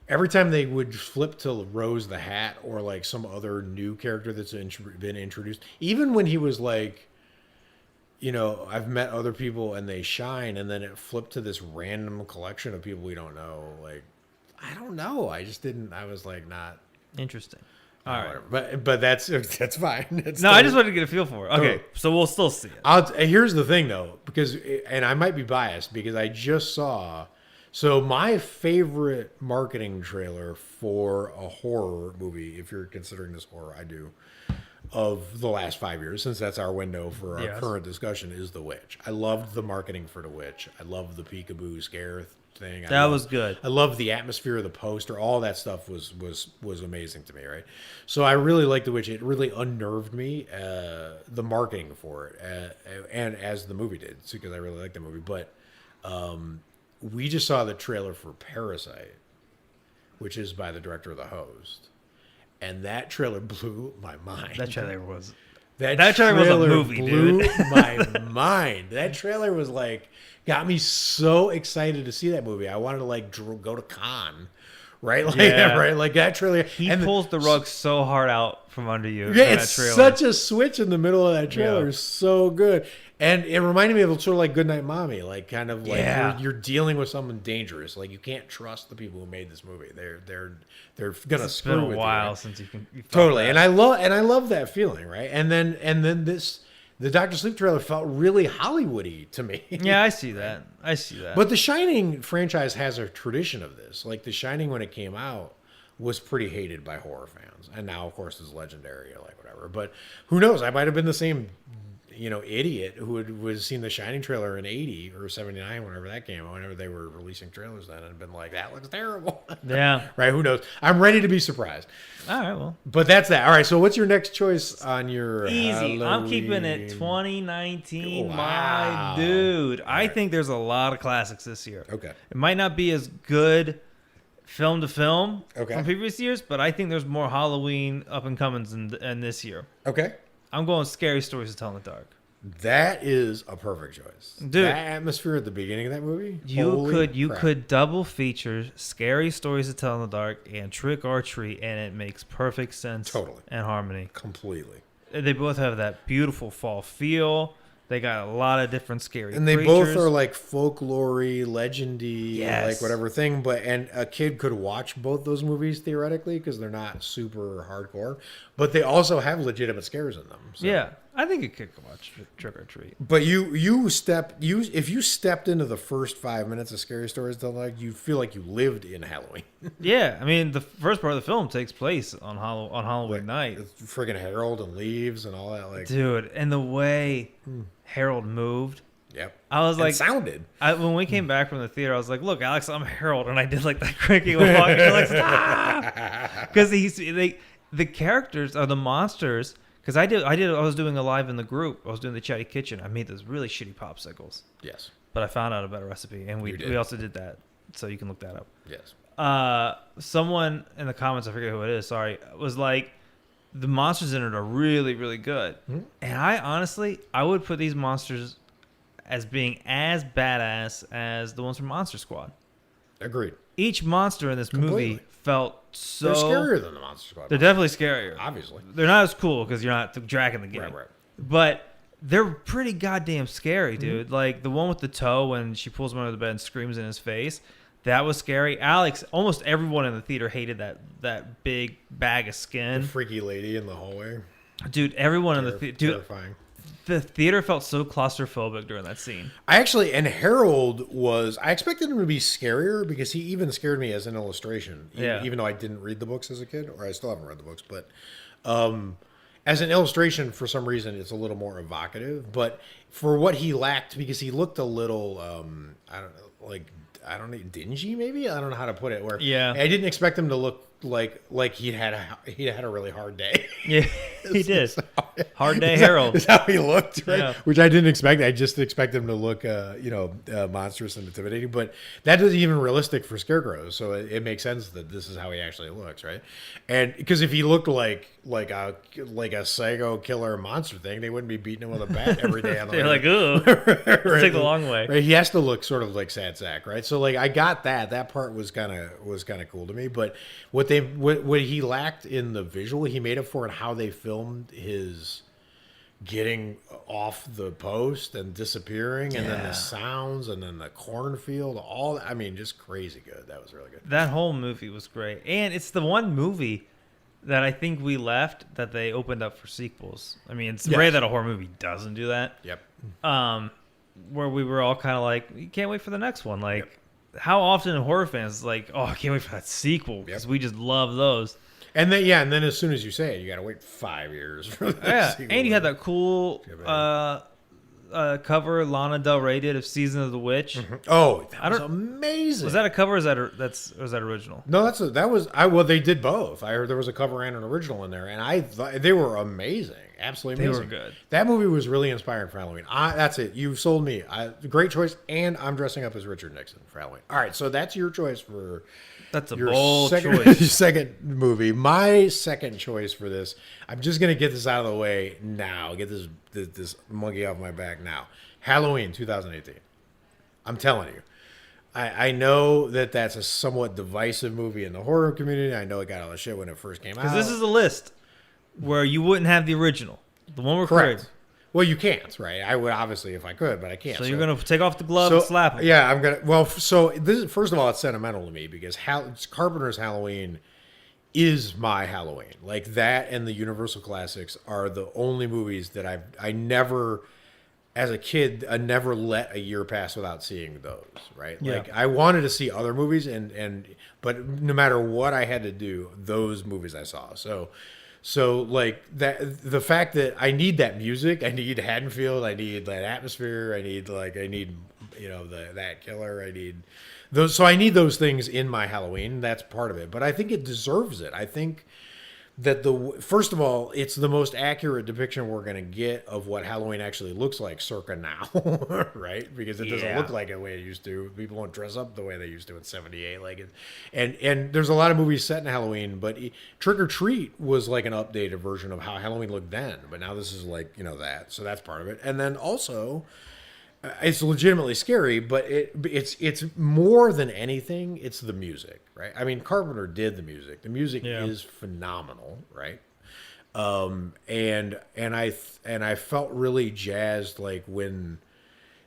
every time they would flip to Rose the Hat or like some other new character that's been introduced, even when he was like, you know, I've met other people and they shine, and then it flipped to this random collection of people we don't know. Like, I don't know. I just didn't. I was like, not interesting. All right. But that's fine. It's No, I just wanted to get a feel for it. Okay, Totally. so we'll still see it. Here's the thing though, because and I might be biased because I just saw. So my favorite marketing trailer for a horror movie, if you're considering this horror, I do, of the last 5 years, since that's our window for our current discussion, is The Witch. I loved the marketing for The Witch. I loved the peekaboo scare thing. That was good. I loved the atmosphere of the poster. All that stuff was amazing to me, right? So I really liked The Witch. It really unnerved me, the marketing for it, and as the movie did, because I really liked the movie. But we just saw the trailer for Parasite, which is by the director of The Host. And that trailer blew my mind. That trailer was... That trailer was a movie, blew dude. my mind. That trailer was like... Got me so excited to see that movie. I wanted to like go to Cannes. Right? Like, right? Like that trailer. He pulls the rug so hard out from under you. Yeah, it's such a switch in the middle of that trailer. Yeah. So good. And it reminded me of sort of like Goodnight Mommy, like kind of like you're dealing with someone dangerous. Like you can't trust the people who made this movie. They're gonna screw with you. It's been a while since you totally. And I love that feeling, right? And then the Dr. Sleep trailer felt really Hollywood-y to me. Yeah, I see that. But the Shining franchise has a tradition of this. Like The Shining, when it came out, was pretty hated by horror fans, and now of course is legendary or like whatever. But who knows? I might have been the same idiot who would seen the Shining trailer in 80 or 79, whenever that came out, whenever they were releasing trailers then, and been like, that looks terrible. Yeah. Right? Who knows? I'm ready to be surprised. All right, well. But that's that. All right, so what's your next choice on your Easy. Halloween? I'm keeping it 2019, Wow. my dude. I think there's a lot of classics this year. Okay. It might not be as good film to film from previous years, but I think there's more Halloween up-and-comings in this year. Okay. I'm going Scary Stories to Tell in the Dark. That is a perfect choice. Dude, that atmosphere at the beginning of that movie. You could double feature Scary Stories to Tell in the Dark and Trick or Treat, and it makes perfect sense. Totally. And harmony. Completely. They both have that beautiful fall feel. They got a lot of different scary and they creatures. both are like folklore-y, legendy, like whatever thing. And a kid could watch both those movies theoretically because they're not super hardcore, but they also have legitimate scares in them. So. Yeah, I think a kid could watch Trick or Treat. But if you stepped into the first 5 minutes of Scary Stories, like you feel like you lived in Halloween. Yeah, I mean the first part of the film takes place on Halloween night. It's friggin' Harold and leaves and all that, like dude, and the way Harold moved. Yep. I was like, sounded. When we came back from the theater, I was like, "Look, Alex, I'm Harold," and I did like that creaky walk. You're like, "Stop!" Because the characters are the monsters. Because I was doing a live in the group. I was doing the Chatty Kitchen. I made those really shitty popsicles. Yes. But I found out a better recipe, and we also did that, so you can look that up. Yes. Someone in the comments, I forget who it is, sorry, was like, the monsters in it are really, really good. Mm-hmm. And I would put these monsters as being as badass as the ones from Monster Squad. Agreed. Each monster in this movie felt so... They're scarier than the Monster Squad. They're definitely scarier. Obviously. They're not as cool because you're not dragging the game. Right. But they're pretty goddamn scary, dude. Mm-hmm. Like the one with the toe when she pulls him under the bed and screams in his face. That was scary. Alex, almost everyone in the theater hated that big bag of skin. The freaky lady in the hallway. Dude, everyone in the theater... Terrifying. The theater felt so claustrophobic during that scene. And Harold was... I expected him to be scarier because he even scared me as an illustration. Even though I didn't read the books as a kid, or I still haven't read the books. But as an illustration, for some reason, it's a little more evocative. But for what he lacked, because he looked a little... I don't know, dingy maybe? I don't know how to put it. I didn't expect him to look like he had a really hard day. Yeah, he did. Hard day, Harold. That's how he looked, right? Yeah. Which I didn't expect. I just expected him to look, monstrous and intimidating. But that isn't even realistic for scarecrows, so it makes sense that this is how he actually looks, right? And because if he looked like a psycho killer monster thing, they wouldn't be beating him with a bat every day. They're like, ooh, right? Take the long way. Right? He has to look sort of like Sad Sack, right? So like I got that. That part was kind of cool to me. But what he lacked in the visual, he made up for in how they filmed his getting off the post and disappearing, and then the sounds, and then the cornfield, just crazy good. That was really good. That whole movie was great, and it's the one movie that I think we left that they opened up for sequels. I mean, it's Yes. rare that a horror movie doesn't do that. Yep. Where we were all kind of like, you can't wait for the next one. Like, how often horror fans like, oh, I can't wait for that sequel because we just love those. And then and then as soon as you say it, you got to wait 5 years for the Yeah, sequel. and you had that cool cover Lana Del Rey did of Season of the Witch. Mm-hmm. Oh, that was amazing. Was that a cover? Or or was that original? No, well, they did both. I heard there was a cover and an original in there, and I thought they were amazing, absolutely amazing. They were good. That movie was really inspiring for Halloween. That's it. You've sold me. Great choice, and I'm dressing up as Richard Nixon for Halloween. All right, so that's your choice for. That's a your bold choice. Second movie. My second choice for this. I'm just gonna get this out of the way now. Get this monkey off my back now. Halloween 2018. I'm telling you. I know that's a somewhat divisive movie in the horror community. I know it got all the shit when it first came out. Because this is a list where you wouldn't have the original, the one we're correct. Well, you can't, right? I would obviously if I could, but I can't. So you're gonna take off the glove and slap him. Yeah, I'm gonna. Well, so this is, first of all, it's sentimental to me because Carpenter's Halloween is my Halloween. Like that and the Universal classics are the only movies that I never, as a kid, I never let a year pass without seeing those. Right? Yeah. Like I wanted to see other movies, but no matter what I had to do, those movies I saw. So like that, the fact that I need that music, I need Haddonfield, I need that atmosphere, I need that killer, I need those. So I need those things in my Halloween. That's part of it, but I think it deserves it. I think that first of all, it's the most accurate depiction we're going to get of what Halloween actually looks like circa now, right? Because it doesn't look like the way it used to. People don't dress up the way they used to in '78. Like it, and there's a lot of movies set in Halloween, but Trick or Treat was like an updated version of how Halloween looked then. But now this is like that, so that's part of it. And then also, it's legitimately scary, but it's more than anything. It's the music, right? I mean, Carpenter did the music. The music is phenomenal, right? And I felt really jazzed, like when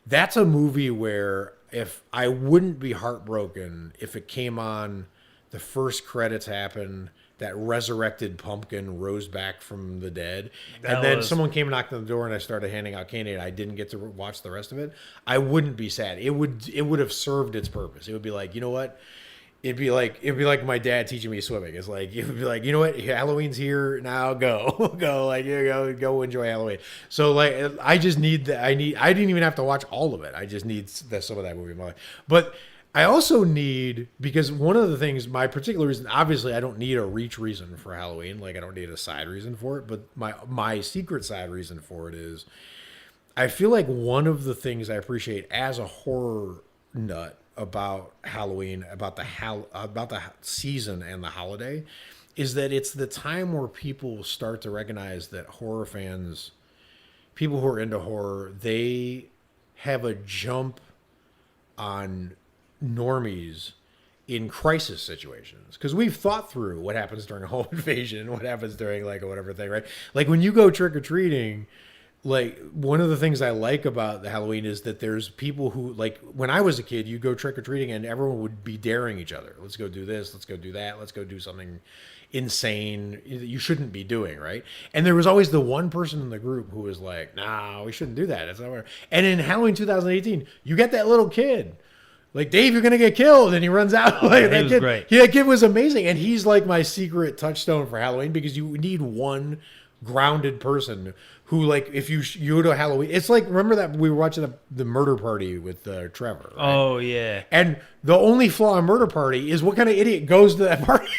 that's a movie where if I wouldn't be heartbroken if it came on, the first credits happen. That resurrected pumpkin rose back from the dead. And then someone came and knocked on the door and I started handing out candy and I didn't get to watch the rest of it. I wouldn't be sad. It would have served its purpose. It would be like, you know what? It'd be like my dad teaching me swimming. It's like, it would be like, you know what? Halloween's here now. Go, like, go enjoy Halloween. So like, I just need that. I didn't even have to watch all of it. I just need some of that movie in my life. But I also need, because one of the things, my particular reason, obviously I don't need a reach reason for Halloween. Like I don't need a side reason for it. But my secret side reason for it is I feel like one of the things I appreciate as a horror nut about Halloween, about the season and the holiday, is that it's the time where people start to recognize that horror fans, people who are into horror, they have a jump on normies in crisis situations, because we've thought through what happens during a home invasion, what happens during like a whatever thing, right? Like when you go trick-or-treating, like one of the things I like about the Halloween is that there's people who, like when I was a kid, you go trick-or-treating and everyone would be daring each other. Let's go do this, let's go do that, let's go do something insane that you shouldn't be doing, right? And there was always the one person in the group who was like, nah, we shouldn't do that. It's not where. And in Halloween 2018, you get that little kid like, Dave, you're going to get killed. And he runs out. Like, that kid, great. That kid was amazing. And he's like my secret touchstone for Halloween, because you need one grounded person who, like, if you go to Halloween, it's like, remember that we were watching the Murder Party with Trevor, right? Oh, yeah. And the only flaw in Murder Party is what kind of idiot goes to that party,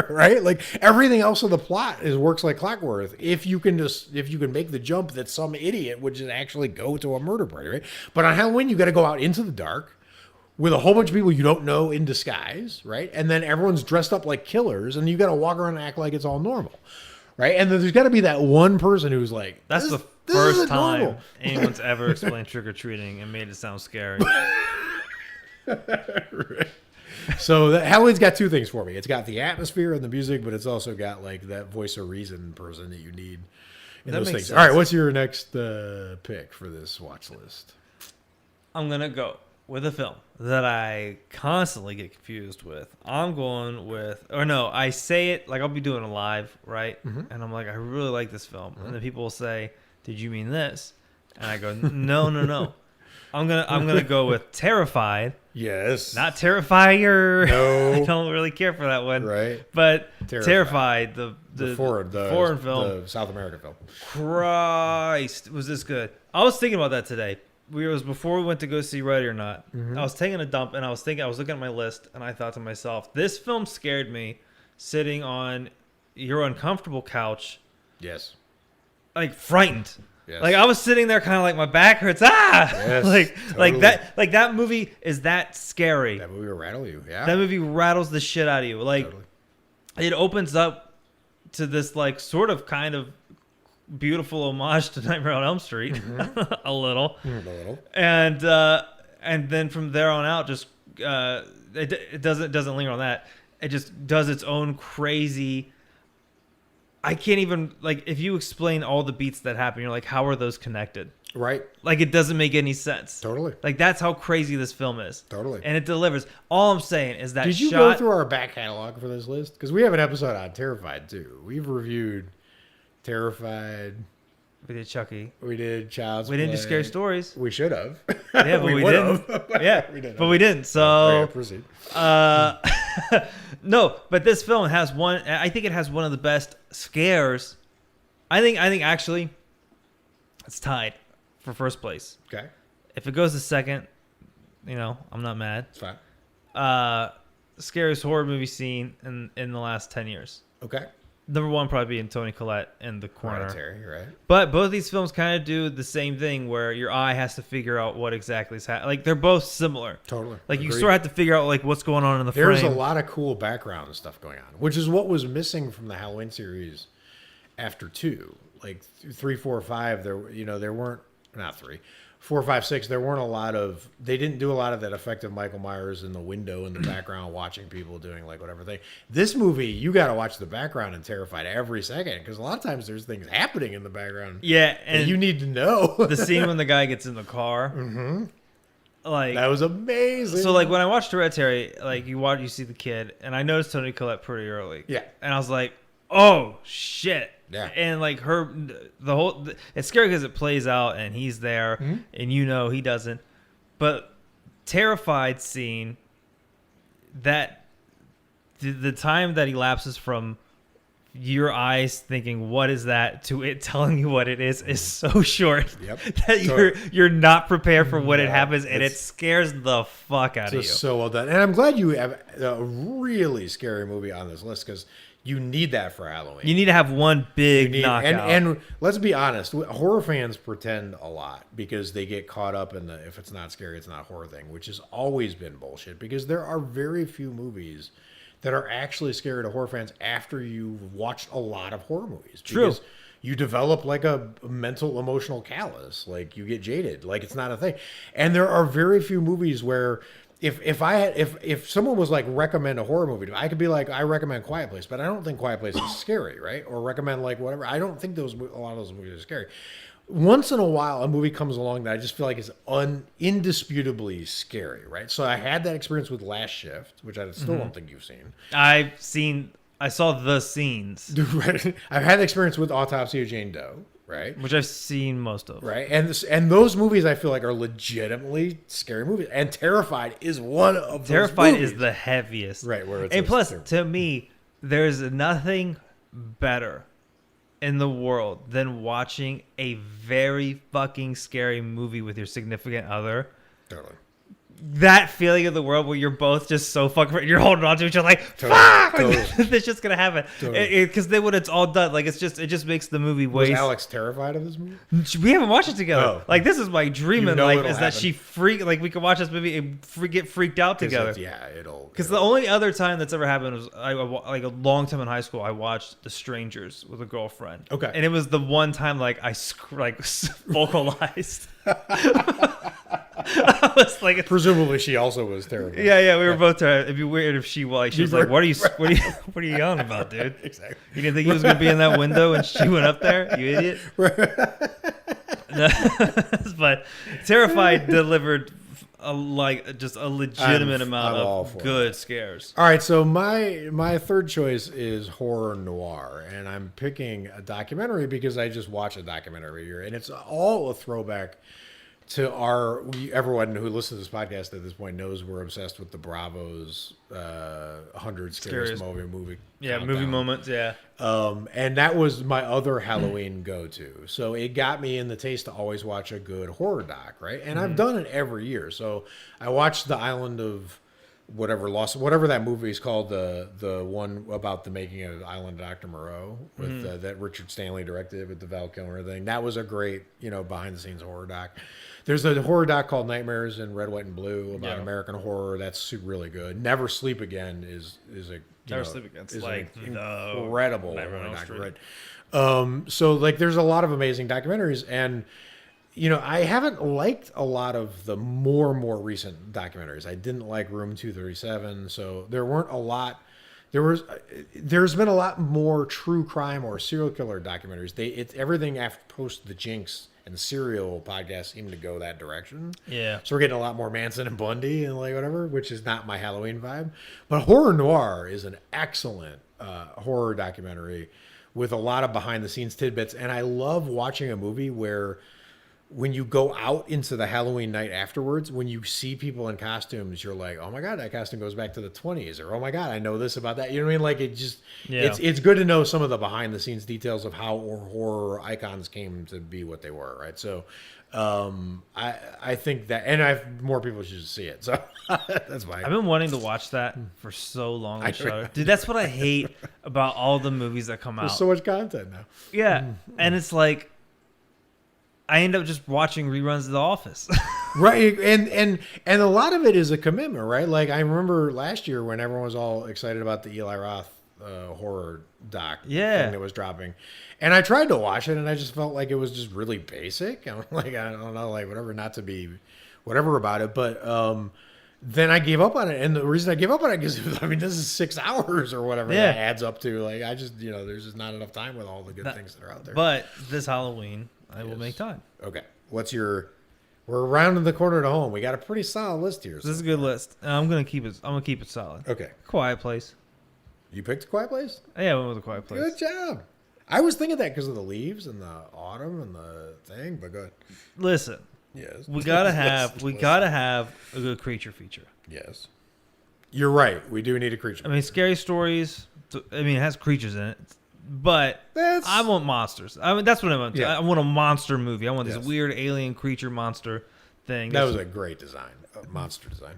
right? Like, everything else of the plot works like clockwork. If you can make the jump that some idiot would just actually go to a murder party, right? But on Halloween, you got to go out into the dark with a whole bunch of people you don't know in disguise, right? And then everyone's dressed up like killers, and you got to walk around and act like it's all normal, right? And then there's got to be that one person who's like, that's the first time anyone's ever explained trick-or-treating and made it sound scary. Right. So Halloween's got two things for me. It's got the atmosphere and the music, but it's also got like that voice of reason person that you need in those things. All right, what's your next pick for this watch list? I'm going to go with a film that I constantly get confused with, I'm going with, or no, I say it like I'll be doing a live, right? Mm-hmm. And I'm like, I really like this film. Mm-hmm. And then people will say, did you mean this? And I go, no. I'm gonna go with Terrified. Yes. Not Terrifier. No. I don't really care for that one. Right. But Terrified, the foreign film. The South American film. Christ, was this good? I was thinking about that today. It was before we went to go see Ready or Not. Mm-hmm. I was taking a dump and I was looking at my list and I thought to myself, this film scared me sitting on your uncomfortable couch. Yes. Like frightened. Yes. Like I was sitting there kind of like my back hurts. Yes, like that movie is that scary. That movie will rattle you. Yeah. That movie rattles the shit out of you. Like it opens up to this like sort of kind of beautiful homage to Nightmare on Elm Street. Mm-hmm. a little. And then from there on out just it doesn't linger on that. It just does its own crazy. I can't even, like, if you explain all the beats that happen, you're like, how are those connected? Right. Like, it doesn't make any sense. Totally. Like, that's how crazy this film is. Totally. And it delivers. All I'm saying is that Did you go through our back catalog for this list? Because we have an episode on Terrified, too. We've reviewed Terrified. We did Chucky. We did Child's We didn't do Scary Stories. We should have. Yeah, but we didn't. Yeah, but we didn't. So, proceed. No, but this film has one. I think it has one of the best scares. I think actually, it's tied for first place. Okay. If it goes to second, I'm not mad. It's fine. Scariest horror movie scene in the last 10 years. Okay. Number one probably being Toni Collette in the corner. Hereditary, right? But both these films kind of do the same thing where your eye has to figure out what exactly is happening. Like they're both similar. Totally. Like you sort of have to figure out like what's going on in the frame. There's a lot of cool background stuff going on, which is what was missing from the Halloween series after 2. Like 3, 4, 5, there weren't, not 3, 4, 5, 6, there weren't a lot of, they didn't do a lot of that effective Michael Myers in the window in the background watching people doing like whatever thing. This movie, you got to watch the background and Terrified every second because a lot of times there's things happening in the background. Yeah, and that you need to know. The scene when the guy gets in the car. Mm-hmm. Like that was amazing. So like when I watched Hereditary, like you see the kid, and I noticed Toni Collette pretty early. Yeah, and I was like, oh shit. Yeah, and like it's scary because it plays out and he's there, mm-hmm. and he doesn't. But Terrified scene, that the time that elapses from your eyes thinking what is that to it telling you what it is so short. Yep. that you're not prepared for when it happens, and it scares the fuck out of you. So well done, and I'm glad you have a really scary movie on this list because you need that for Halloween. You need to have one big knockout. And let's be honest, horror fans pretend a lot because they get caught up in the if it's not scary, it's not a horror thing, which has always been bullshit because there are very few movies that are actually scary to horror fans after you've watched a lot of horror movies. True. Because you develop like a mental, emotional callus. Like you get jaded. Like it's not a thing. And there are very few movies where if someone was like recommend a horror movie, I could be like, I recommend Quiet Place, but I don't think Quiet Place is scary, right? Or recommend like whatever. I don't think a lot of those movies are scary. Once in a while, a movie comes along that I just feel like is indisputably scary, right? So I had that experience with Last Shift, which I still don't think you've seen. I saw the scenes. Right. I've had the experience with Autopsy of Jane Doe, right? Which I've seen most of. Right. And those movies I feel like are legitimately scary movies. And Terrified is one of those Terrified movies. is the heaviest. Right. And plus, to me, there's nothing better in the world than watching a very fucking scary movie with your significant other. Totally. That feeling of the world where you're both just so fucking, you're holding on to each other like, fuck, it's just gonna happen. Because then when it's all done, like it just makes the movie way. Was Alex terrified of this movie? We haven't watched it together. Oh. Like this is my dream in life is that happen. we could watch this movie and get freaked out together. Because the only other time that's ever happened was like a long time in high school. I watched The Strangers with a girlfriend. Okay, and it was the one time like I vocalized. I was like, presumably she also was terrible. Yeah, we were both terrible. It'd be weird if she was like, what are you yelling about, dude? Exactly. You didn't think he was gonna be in that window and she went up there, you idiot. But Terrified delivered just a legitimate amount I'm all of for good scares. All right, so my third choice is horror noir, and I'm picking a documentary because I just watch a documentary here, and it's all a throwback to everyone who listens to this podcast at this point knows we're obsessed with the Bravo's 100 Scariest Movie. Yeah, countdown. movie moments. Yeah. And that was my other Halloween go-to. So it got me in the taste to always watch a good horror doc, right? And I've done it every year. So I watched The Island of whatever that movie is called, the one about the making of the Island of Dr. Moreau with that Richard Stanley directed with the Val Kilmer thing. That was a great, behind the scenes horror doc. There's a horror doc called Nightmares in Red, White, and Blue about American horror. That's really good. Never Sleep Again is a Never Sleep Again. It's like incredible horror doc, right? So like there's a lot of amazing documentaries, and I haven't liked a lot of the more recent documentaries. I didn't like Room 237, so there weren't a lot. There's been a lot more true crime or serial killer documentaries. It's everything after post the Jinx and Serial podcast seem to go that direction. Yeah. So we're getting a lot more Manson and Bundy and like whatever, which is not my Halloween vibe. But horror noir is an excellent horror documentary with a lot of behind the scenes tidbits, and I love watching a movie where when you go out into the Halloween night afterwards, when you see people in costumes, you're like, oh my God, that costume goes back to the 20s. Or, oh my God, I know this about that. You know what I mean? Like it just, it's good to know some of the behind the scenes details of how horror icons came to be what they were. Right. So, I think that, and more people should just see it. So that's why I've been wanting to watch that for so long. Dude, that's what I hate about all the movies that come out. There's so much content now. Yeah. And it's like, I end up just watching reruns of The Office. Right. And a lot of it is a commitment, right? Like I remember last year when everyone was all excited about the Eli Roth horror doc thing that was dropping. And I tried to watch it and I just felt like it was just really basic. I'm like, I don't know, like whatever, not to be whatever about it. But then I gave up on it. And the reason I gave up on it is, this is 6 hours or whatever that adds up to. Like I just, there's just not enough time with all the good things that are out there. But this Halloween, I will make time. Okay. We're rounding the corner to home. We got a pretty solid list here. This is a good list. I'm gonna keep it solid. Okay. Quiet Place. You picked a Quiet Place? Yeah, I went with a Quiet Place. Good job. I was thinking that because of the leaves and the autumn and the thing, but good. Listen. Yes. We gotta have a good creature feature. Yes. You're right. We do need a creature. I mean, Scary Stories. It has creatures in it. But I want monsters. I mean, that's what I want. Yeah. I want a monster movie. I want this weird alien creature monster thing. That was a great design, monster design.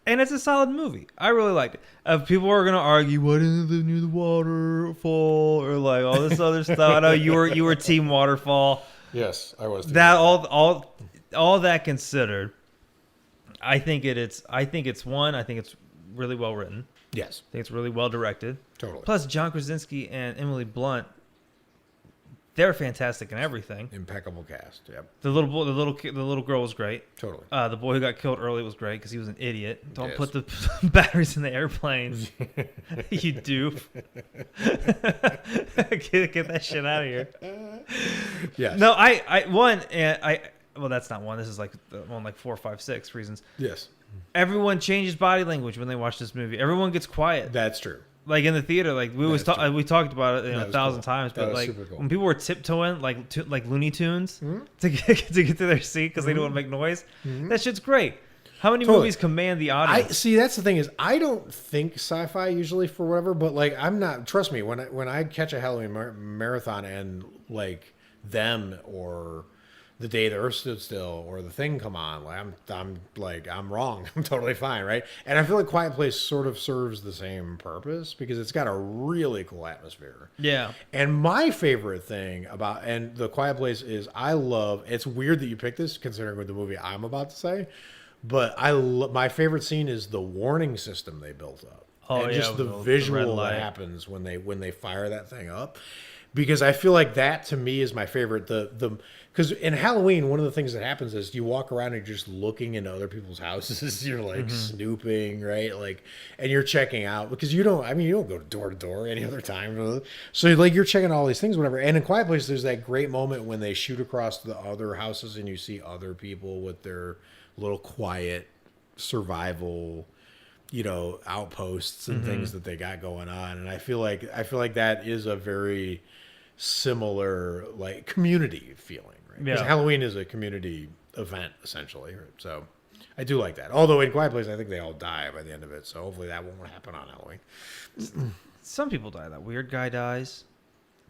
And it's a solid movie. I really liked it. People are gonna argue, why didn't they live near the waterfall or like all this other stuff. I know you were team waterfall. Yes, I was. That all that considered, I think it's really well written. Yes. I think it's really well directed. Totally. Plus, John Krasinski and Emily Blunt, they're fantastic in everything. Impeccable cast. Yep. The little girl was great. Totally. The boy who got killed early was great because he was an idiot. Don't put the batteries in the airplanes. You dupe. Get that shit out of here. Yes. No, well, that's not one. This is like one, like 4, 5, 6 reasons. Yes. Everyone changes body language when they watch this movie. Everyone gets quiet. That's true. Like in the theater, like we talked about it 1,000 times, but like cool. When people were tiptoeing like Looney Tunes to get to their seat because they don't want to make noise, that shit's great. How many movies command the audience? That's the thing is I don't think sci-fi usually for whatever, but like I'm not. Trust me, when I catch a Halloween marathon and like them or The Day the Earth Stood Still or The Thing come on, like I'm wrong. I'm totally fine, right? And I feel like Quiet Place sort of serves the same purpose because it's got a really cool atmosphere. Yeah. And my favorite thing about The Quiet Place is it's weird that you picked this considering what the movie I'm about to say, but my favorite scene is the warning system they built up. And just the visual that happens when they fire that thing up. Because I feel like that to me is my favorite. Because in Halloween, one of the things that happens is you walk around and you're just looking into other people's houses. You're like snooping, right? Like, and you're checking out because you don't go door to door any other time. So like you're checking all these things, whatever. And in Quiet Place, there's that great moment when they shoot across the other houses and you see other people with their little quiet survival, outposts and things that they got going on. And I feel like that is a very similar like community feeling, right? Because Halloween is a community event essentially. Right? So I do like that. Although in Quiet Place, I think they all die by the end of it. So hopefully that won't happen on Halloween. Some people die. That weird guy dies.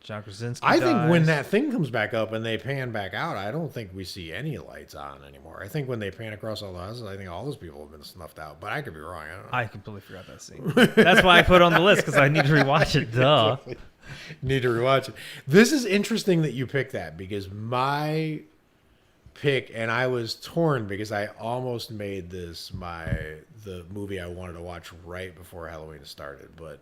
John Krasinski I think dies. when that thing comes back up and they pan back out, I don't think we see any lights on anymore. I think when they pan across all the houses, I think all those people have been snuffed out. But I could be wrong. I don't know. I completely forgot that scene. That's why I put it on the list, because I need to rewatch it. Duh. Need to rewatch it. This is interesting that you picked that, because my pick, and I was torn because I almost made this the movie I wanted to watch right before Halloween started, but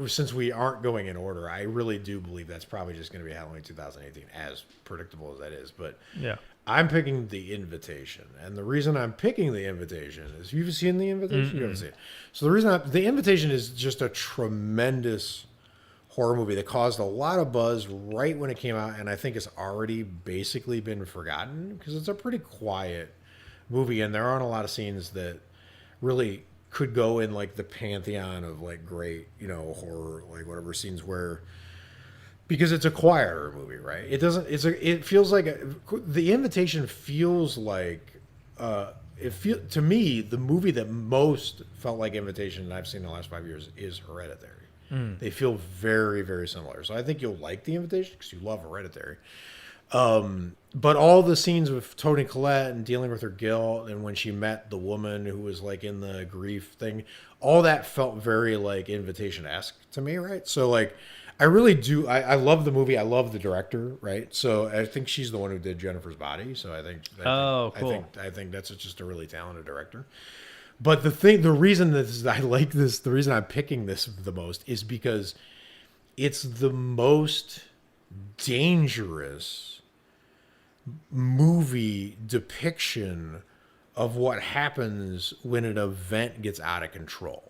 since we aren't going in order, I really do believe that's probably just going to be Halloween 2018, as predictable as that is. But yeah, I'm picking The Invitation, and the reason I'm picking The Invitation is, you've seen The Invitation? Mm-hmm. You haven't seen it. So the reason The Invitation is just a tremendous horror movie that caused a lot of buzz right when it came out, and I think it's already basically been forgotten because it's a pretty quiet movie, and there aren't a lot of scenes that really could go in like the pantheon of like great, horror, like whatever scenes where, because it's a quieter movie, right? It feels like The Invitation feels like, to me, the movie that most felt like Invitation that I've seen in the last 5 years is Hereditary. They feel very, very similar. So I think you'll like The Invitation because you love Hereditary. But all the scenes with Toni Collette and dealing with her guilt, and when she met the woman who was like in the grief thing, all that felt very like Invitation-esque to me, right? So like, I really do. I love the movie. I love the director, right? So I think she's the one who did Jennifer's Body. So I think cool. I think that's just a really talented director. But the reason I like this, the reason I'm picking this the most is because it's the most dangerous movie depiction of what happens when an event gets out of control,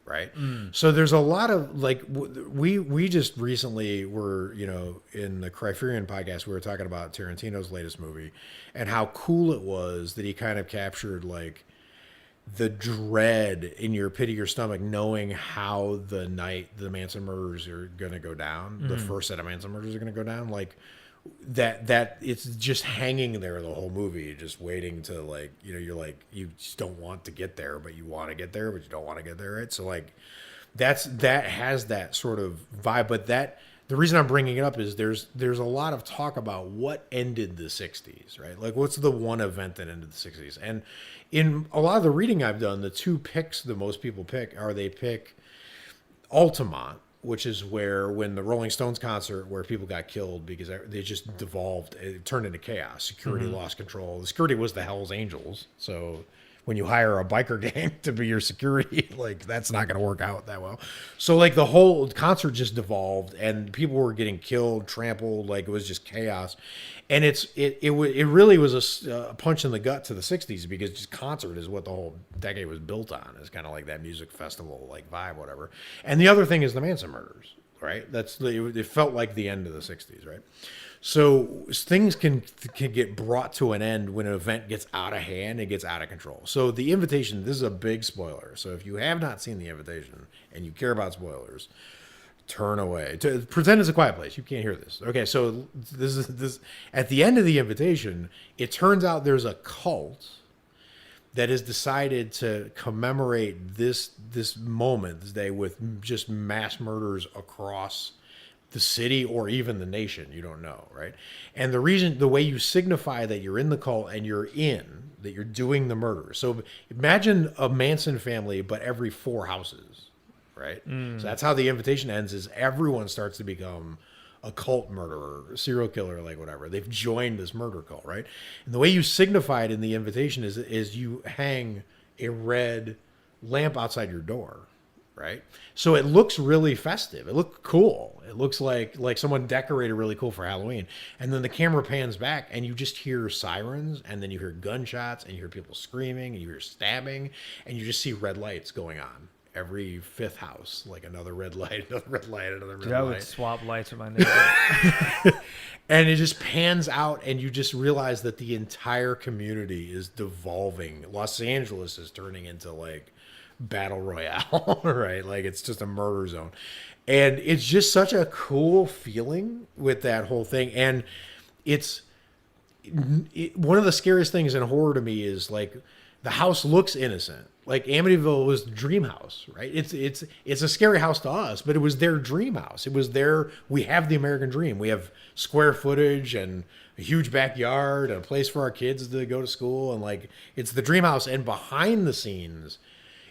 right? So there's a lot of like, we just recently were, in the Criterion podcast, we were talking about Tarantino's latest movie and how cool it was that he kind of captured like the dread in your pit of your stomach, knowing how the night the Manson murders are going to go down, the first set of Manson murders are going to go down, like that it's just hanging there the whole movie, just waiting to like, you're like, you just don't want to get there, but you want to get there, but you don't want to get there, right? So like, that has that sort of vibe. But the reason I'm bringing it up is there's a lot of talk about what ended the 60s, right? Like, what's the one event that ended the 60s? And in a lot of the reading I've done, the two picks that most people pick are, they pick Altamont, which is where, when the Rolling Stones concert, where people got killed because they just devolved, it turned into chaos. Security lost control. The security was the Hells Angels. So when you hire a biker gang to be your security, like, that's not going to work out that well. So like, the whole concert just devolved and people were getting killed, trampled, like it was just chaos. And it really was a punch in the gut to the 60s, because just concert is what the whole decade was built on. It's kind of like that music festival like vibe, whatever. And the other thing is the Manson murders, right? It felt like the end of the 60s, right? So things can get brought to an end when an event gets out of hand, it gets out of control. So The Invitation, this is a big spoiler. So if you have not seen The Invitation and you care about spoilers, turn away. Pretend it's a quiet place. You can't hear this. Okay, so this at the end of The Invitation, it turns out there's a cult that has decided to commemorate this moment, this day, with just mass murders across the city or even the nation. You don't know, right? And the way you signify that you're in the cult and that you're doing the murder. So imagine a Manson family, but every 4 houses. Right? So that's how The Invitation ends, is everyone starts to become a cult murderer, serial killer, like whatever. They've joined this murder cult, right? And the way you signify it in The Invitation is you hang a red lamp outside your door, right? So it looks really festive. It looks cool. It looks like someone decorated really cool for Halloween. And then the camera pans back and you just hear sirens, and then you hear gunshots, and you hear people screaming, and you hear stabbing, and you just see red lights going on. every fifth house, like another red light, another red light, another red Dude, I light. would swap lights with my neighbor. And it just pans out, and you just realize that the entire community is devolving. Los Angeles is turning into like battle royale, right? Like it's just a murder zone. And it's just such a cool feeling with that whole thing. And one of the scariest things in horror to me is like the house looks innocent. Like Amityville was the dream house, right? It's a scary house to us, but it was their dream house. It was we have the American dream. We have square footage and a huge backyard and a place for our kids to go to school. And like, it's the dream house. And behind the scenes,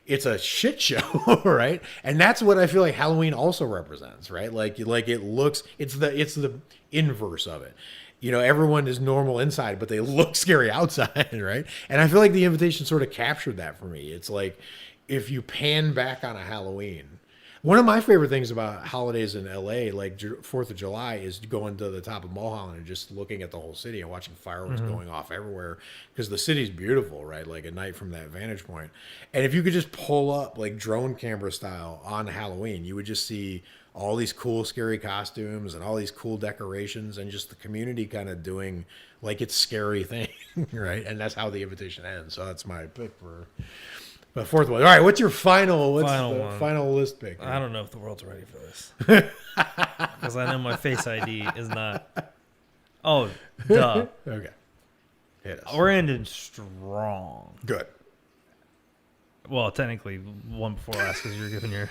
it's a shit show, right? And that's what I feel like Halloween also represents, right? Like it looks, it's the inverse of it. You know, everyone is normal inside, but they look scary outside, right? And I feel like The Invitation sort of captured that for me. It's like, if you pan back on a Halloween, one of my favorite things about holidays in LA, like 4th of July, is going to the top of Mulholland and just looking at the whole city and watching fireworks going off everywhere, because the city's beautiful, right? Like at night from that vantage point. And if you could just pull up like drone camera style on Halloween, you would just see all these cool, scary costumes and all these cool decorations, and just the community kind of doing like its scary thing, right? And that's how The Invitation ends. So that's my pick for the fourth one. All right, what's your final list pick? I don't know if the world's ready for this. Because I know my Face ID is not. Oh, duh. Okay. Hit us. We're ending strong. Good. Well, technically, one before last, because you're giving your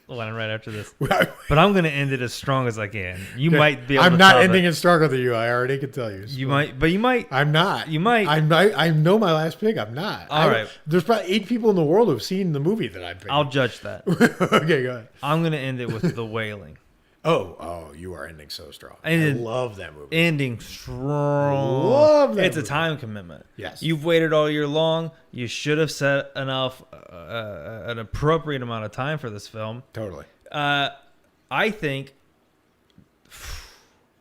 line right after this. But I'm going to end it as strong as I can. You might be able to. I'm not ending it stronger than you. I already can tell you. You might, but you might. I'm not. You might. I know my last pick. I'm not. All right. There's probably 8 people in the world who've seen the movie that I picked. I'll judge that. Okay, go ahead. I'm going to end it with The Wailing. Oh, you are ending so strong. I love that movie. Ending strong. Love that It's movie. a time commitment. Yes. You've waited all year long. You should have set an appropriate amount of time for this film. Totally. I think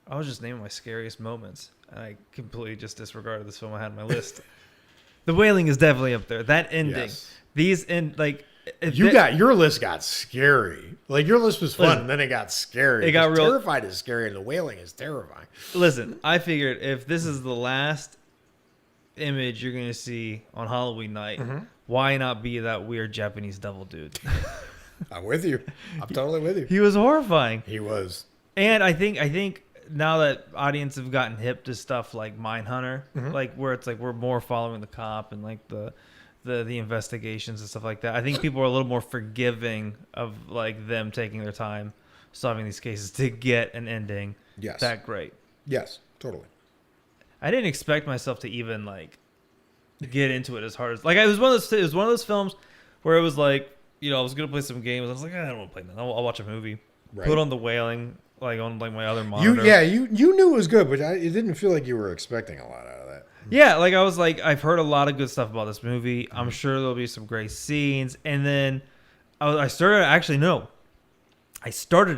I was just naming my scariest moments, and I completely just disregarded this film I had on my list. The Wailing is definitely up there. That ending, Yes. Your list got scary. Like your list was fun, Listen, and then it got scary. it got real. Terrified is scary, and The Wailing is terrifying. Listen, I figured if this is the last image you're gonna see on Halloween night, why not be that weird Japanese devil dude? I'm with you. I'm totally with you. He was horrifying. He was. And I think now that audiences have gotten hip to stuff like Mindhunter, like where it's like we're more following the cop and like the investigations and stuff like that. I think people are a little more forgiving of like them taking their time solving these cases to get an ending that great. Yes, totally. I didn't expect myself to even like get into it as hard as like it was one of those films where it was like, you know, I was gonna play some games. I was like, I don't want to play that. I'll watch a movie. Right. Put on The Wailing like on like my other monitor. You knew it was good, but it didn't feel like you were expecting a lot out of that. Yeah, like I was like, I've heard a lot of good stuff about this movie. I'm sure there'll be some great scenes. And then I started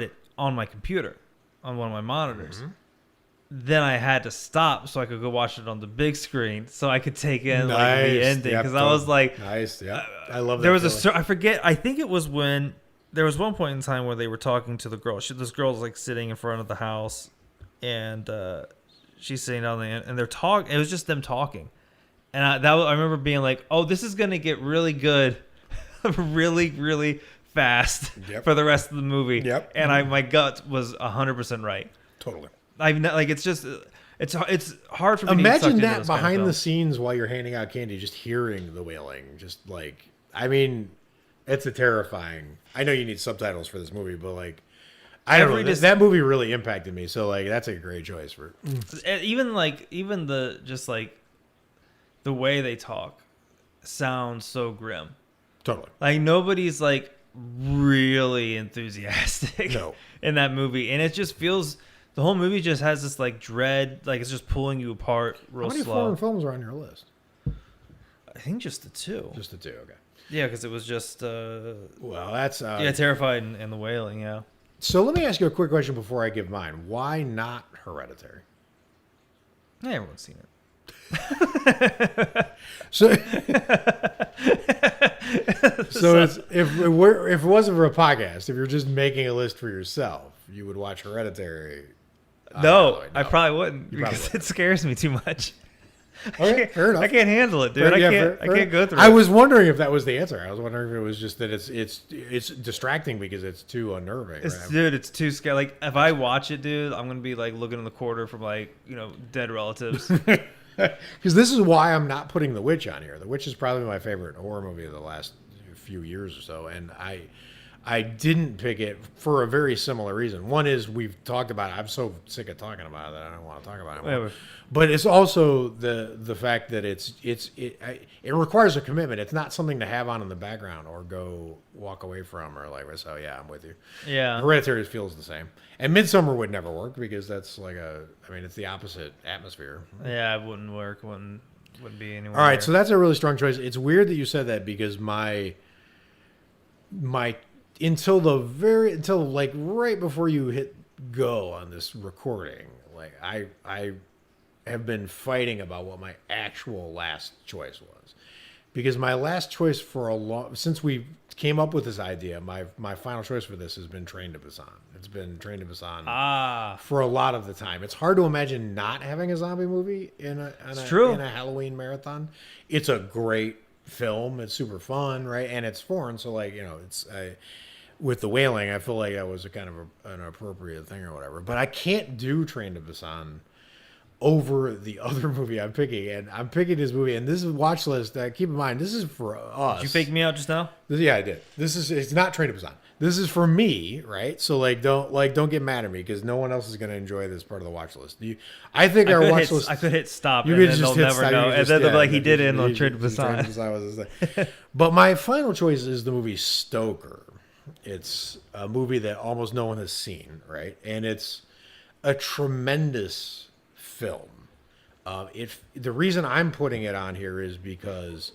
it on my computer, on one of my monitors. Then I had to stop so I could go watch it on the big screen so I could take in like the ending. Because I was like, nice. Yeah, I love that. There was I forget. I think it was when there was one point in time where they were talking to the girl. This girl's like sitting in front of the house, and she's sitting down there, and they're talking. It was just them talking, and I remember being like, "Oh, this is gonna get really good, really, really fast for the rest of the movie." Yep. And my gut was 100% right. Totally. It's hard for me. Imagine to that behind the scenes while you're handing out candy, just hearing The Wailing, just like it's a terrifying. I know you need subtitles for this movie, but like. I don't know. That movie really impacted me, so like that's a great choice for. Even the way they talk sounds so grim. Totally. Like nobody's like really enthusiastic in that movie, and it just feels the whole movie just has this like dread, like it's just pulling you apart real slow. How many foreign films are on your list? I think just the 2. Just the 2, okay. Yeah, because it was just. Well, that's. Terrified and The Wailing, yeah. So let me ask you a quick question before I give mine. Why not Hereditary? Yeah, everyone's seen it. So So it's, if it wasn't for a podcast, if you're just making a list for yourself, you would watch Hereditary. No, I probably wouldn't You probably because it scares me too much. Okay, fair enough. I can't handle it, dude. I can't go through it. I was wondering if that was the answer. I was wondering if it was just that it's distracting because it's too unnerving. Dude, it's too scary. Like if I watch it, dude, I'm gonna be like looking in the corner from like dead relatives. Because this is why I'm not putting The Witch on here. The Witch is probably my favorite horror movie of the last few years or so, and I didn't pick it for a very similar reason. One is we've talked about it. I'm so sick of talking about it that I don't want to talk about it anymore. But it's also the fact that it requires a commitment. It's not something to have on in the background or go walk away from or like, so yeah, I'm with you. Yeah. Hereditary feels the same. And Midsummer would never work because that's like it's the opposite atmosphere. Yeah, it wouldn't work. Wouldn't be anywhere. All right, so that's a really strong choice. It's weird that you said that because my until like right before you hit go on this recording, like I have been fighting about what my actual last choice was, because my last choice since we came up with this idea, my final choice for this has been Train to Busan. It's been Train to Busan for a lot of the time. It's hard to imagine not having a zombie movie in a Halloween marathon. It's a great film. It's super fun, right? And it's foreign, so like it's with The Wailing, I feel like that was a kind of an appropriate thing or whatever. But I can't do Train to Busan over the other movie I'm picking, and I'm picking this movie. And this is watch list. Keep in mind, this is for us. Did you fake me out just now? Yeah, I did. It's not Train to Busan. This is for me, right? So don't get mad at me because no one else is going to enjoy this part of the watch list. I think our watch list. I could hit stop, and then they'll never know, and then they'll be like, he did it on Train to Busan. But my final choice is the movie Stoker. It's a movie that almost no one has seen, right? And it's a tremendous film. The reason I'm putting it on here is because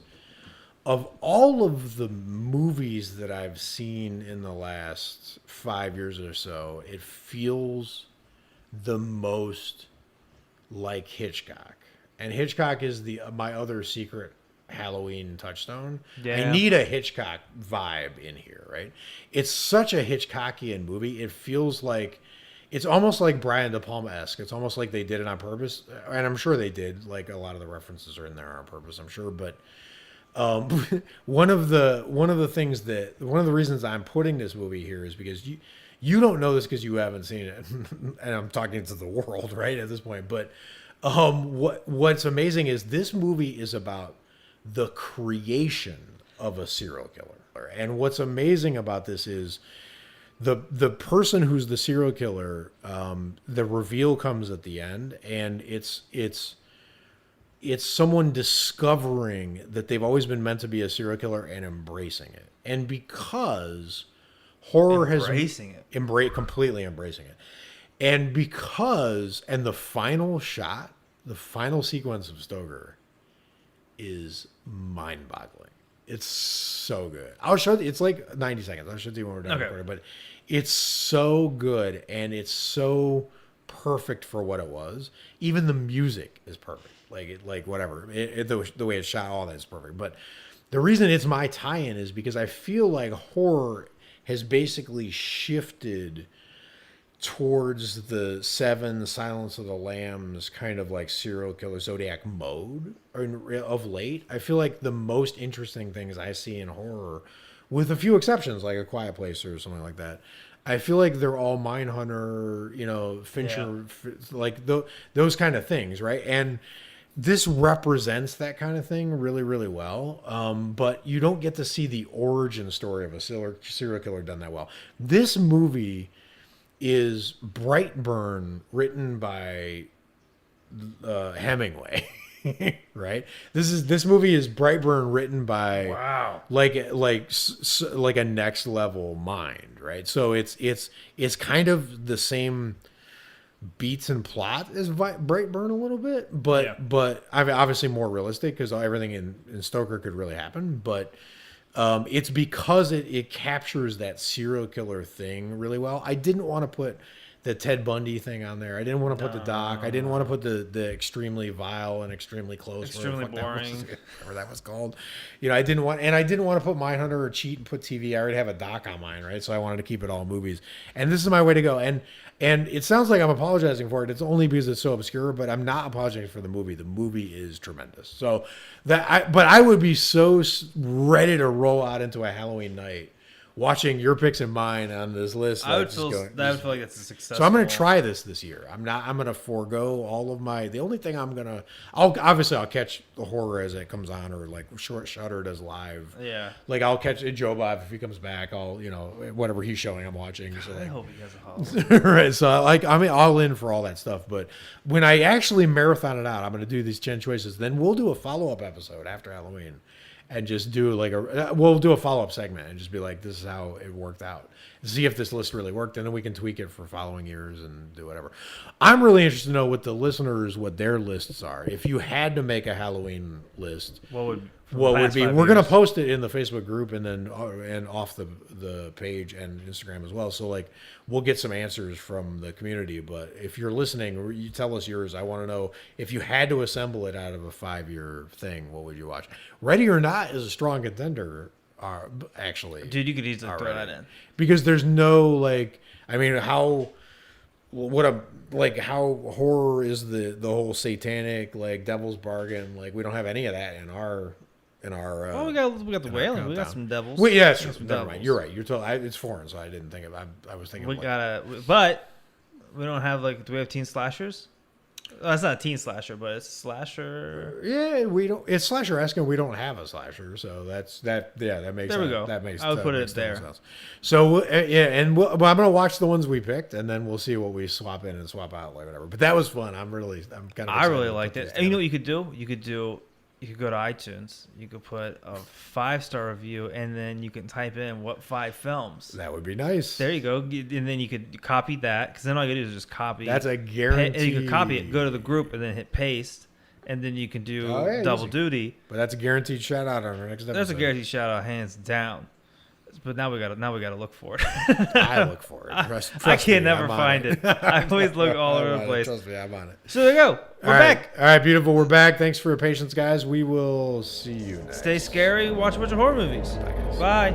of all of the movies that I've seen in the last 5 years or so, it feels the most like Hitchcock. And Hitchcock is my other secret Halloween touchstone. Yeah. I need a Hitchcock vibe in here, right? It's such a Hitchcockian movie. It feels like it's almost like Brian De Palma-esque. It's almost like they did it on purpose, and I'm sure they did. Like a lot of the references are in there on purpose, I'm sure. But one of the reasons I'm putting this movie here is because you don't know this because you haven't seen it, and I'm talking to the world right at this point. But what's amazing is this movie is about the creation of a serial killer. And what's amazing about this is the person who's the serial killer, the reveal comes at the end, and it's someone discovering that they've always been meant to be a serial killer and embracing it. And because horror completely embracing it. And the final shot, the final sequence of Stoker is mind-boggling. It's so good. I'll show you. It's like 90 seconds. I'll show you when we're done recording. But it's so good, and it's so perfect for what it was. Even the music is perfect. Like whatever. The way it's shot, all that is perfect. But the reason it's my tie-in is because I feel like horror has basically shifted towards the Seven, Silence of the Lambs kind of like serial killer Zodiac mode of late. I feel like the most interesting things I see in horror, with a few exceptions like A Quiet Place or something like that, I feel like they're all Mindhunter, Fincher, like those kind of things, right? And this represents that kind of thing really, really well. But you don't get to see the origin story of a serial killer done that well. This movie is Brightburn, written by Hemingway, right? This movie is Brightburn, written by like a next level mind, right? So it's kind of the same beats and plot as Brightburn a little bit, but obviously more realistic because everything in Stoker could really happen, but. It's because it captures that serial killer thing really well. I didn't want to put Ted Bundy thing on there. I didn't want to put the doc. I didn't want to put the extremely vile and extremely close. Extremely boring. Whatever that was called. You know, I didn't want to put Mindhunter or cheat and put TV. I already have a doc on mine, right? So I wanted to keep it all movies. And this is my way to go. And it sounds like I'm apologizing for it. It's only because it's so obscure, but I'm not apologizing for the movie. The movie is tremendous. So but I would be so ready to roll out into a Halloween night watching your picks and mine on this list. I would feel like that's a success. So I'm going to try this year. I'm going to forego all of my. The only thing I'll catch the horror as it comes on, or like Shudder does live. Yeah. Like I'll catch Joe Bob if he comes back. I'll whatever he's showing, I'm watching. So I hope he has a Halloween. Right. So I'm all in for all that stuff. But when I actually marathon it out, I'm going to do these 10 choices. Then we'll do a follow-up episode after Halloween. And just do we'll do a follow-up segment and just be like, this is how it worked out. See if this list really worked, and then we can tweak it for following years and do whatever. I'm really interested to know what their lists are. If you had to make a Halloween list, what would be? We're going to post it in the Facebook group and then and off the page and Instagram as well. So like we'll get some answers from the community. But if you're listening, you tell us yours. I want to know if you had to assemble it out of a 5-year thing, what would you watch? Ready or Not is a strong contender. Actually, dude, you could easily throw that in because there's no how horror is the whole satanic like devil's bargain. Like we don't have any of that in our. Well, we got the wailing. We got some devils. Well, yeah, never mind. You're right. You're totally. It's foreign, so I didn't think of. I was thinking. But we don't have Do we have teen slashers? Well, it's not a teen slasher, but it's a slasher. Yeah, we don't. It's slasher-esque, and we don't have a slasher, so that. Yeah, that makes. There we go. That makes. I would put it there. Sense. So and I'm gonna watch the ones we picked, and then we'll see what we swap in and swap out, like whatever. But that was fun. I'm kind of. I really liked it. And you know what you could do? You could go to iTunes. You could put a 5-star review, and then you can type in what 5 films. That would be nice. There you go. And then you could copy that, because then all you do is just copy. That's a guarantee. And you can copy it, go to the group, and then hit paste, and then you can do double duty. But that's a guaranteed shout out on our next episode. That's a guaranteed shout out, hands down. But now we gotta look for it. I look for it. Trust I can me, never find it. I always look all over the place. Trust me, I'm on it. So there you go. We're back. All right, beautiful. We're back. Thanks for your patience, guys. We will see you next. Stay scary. Watch a bunch of horror movies. Bye.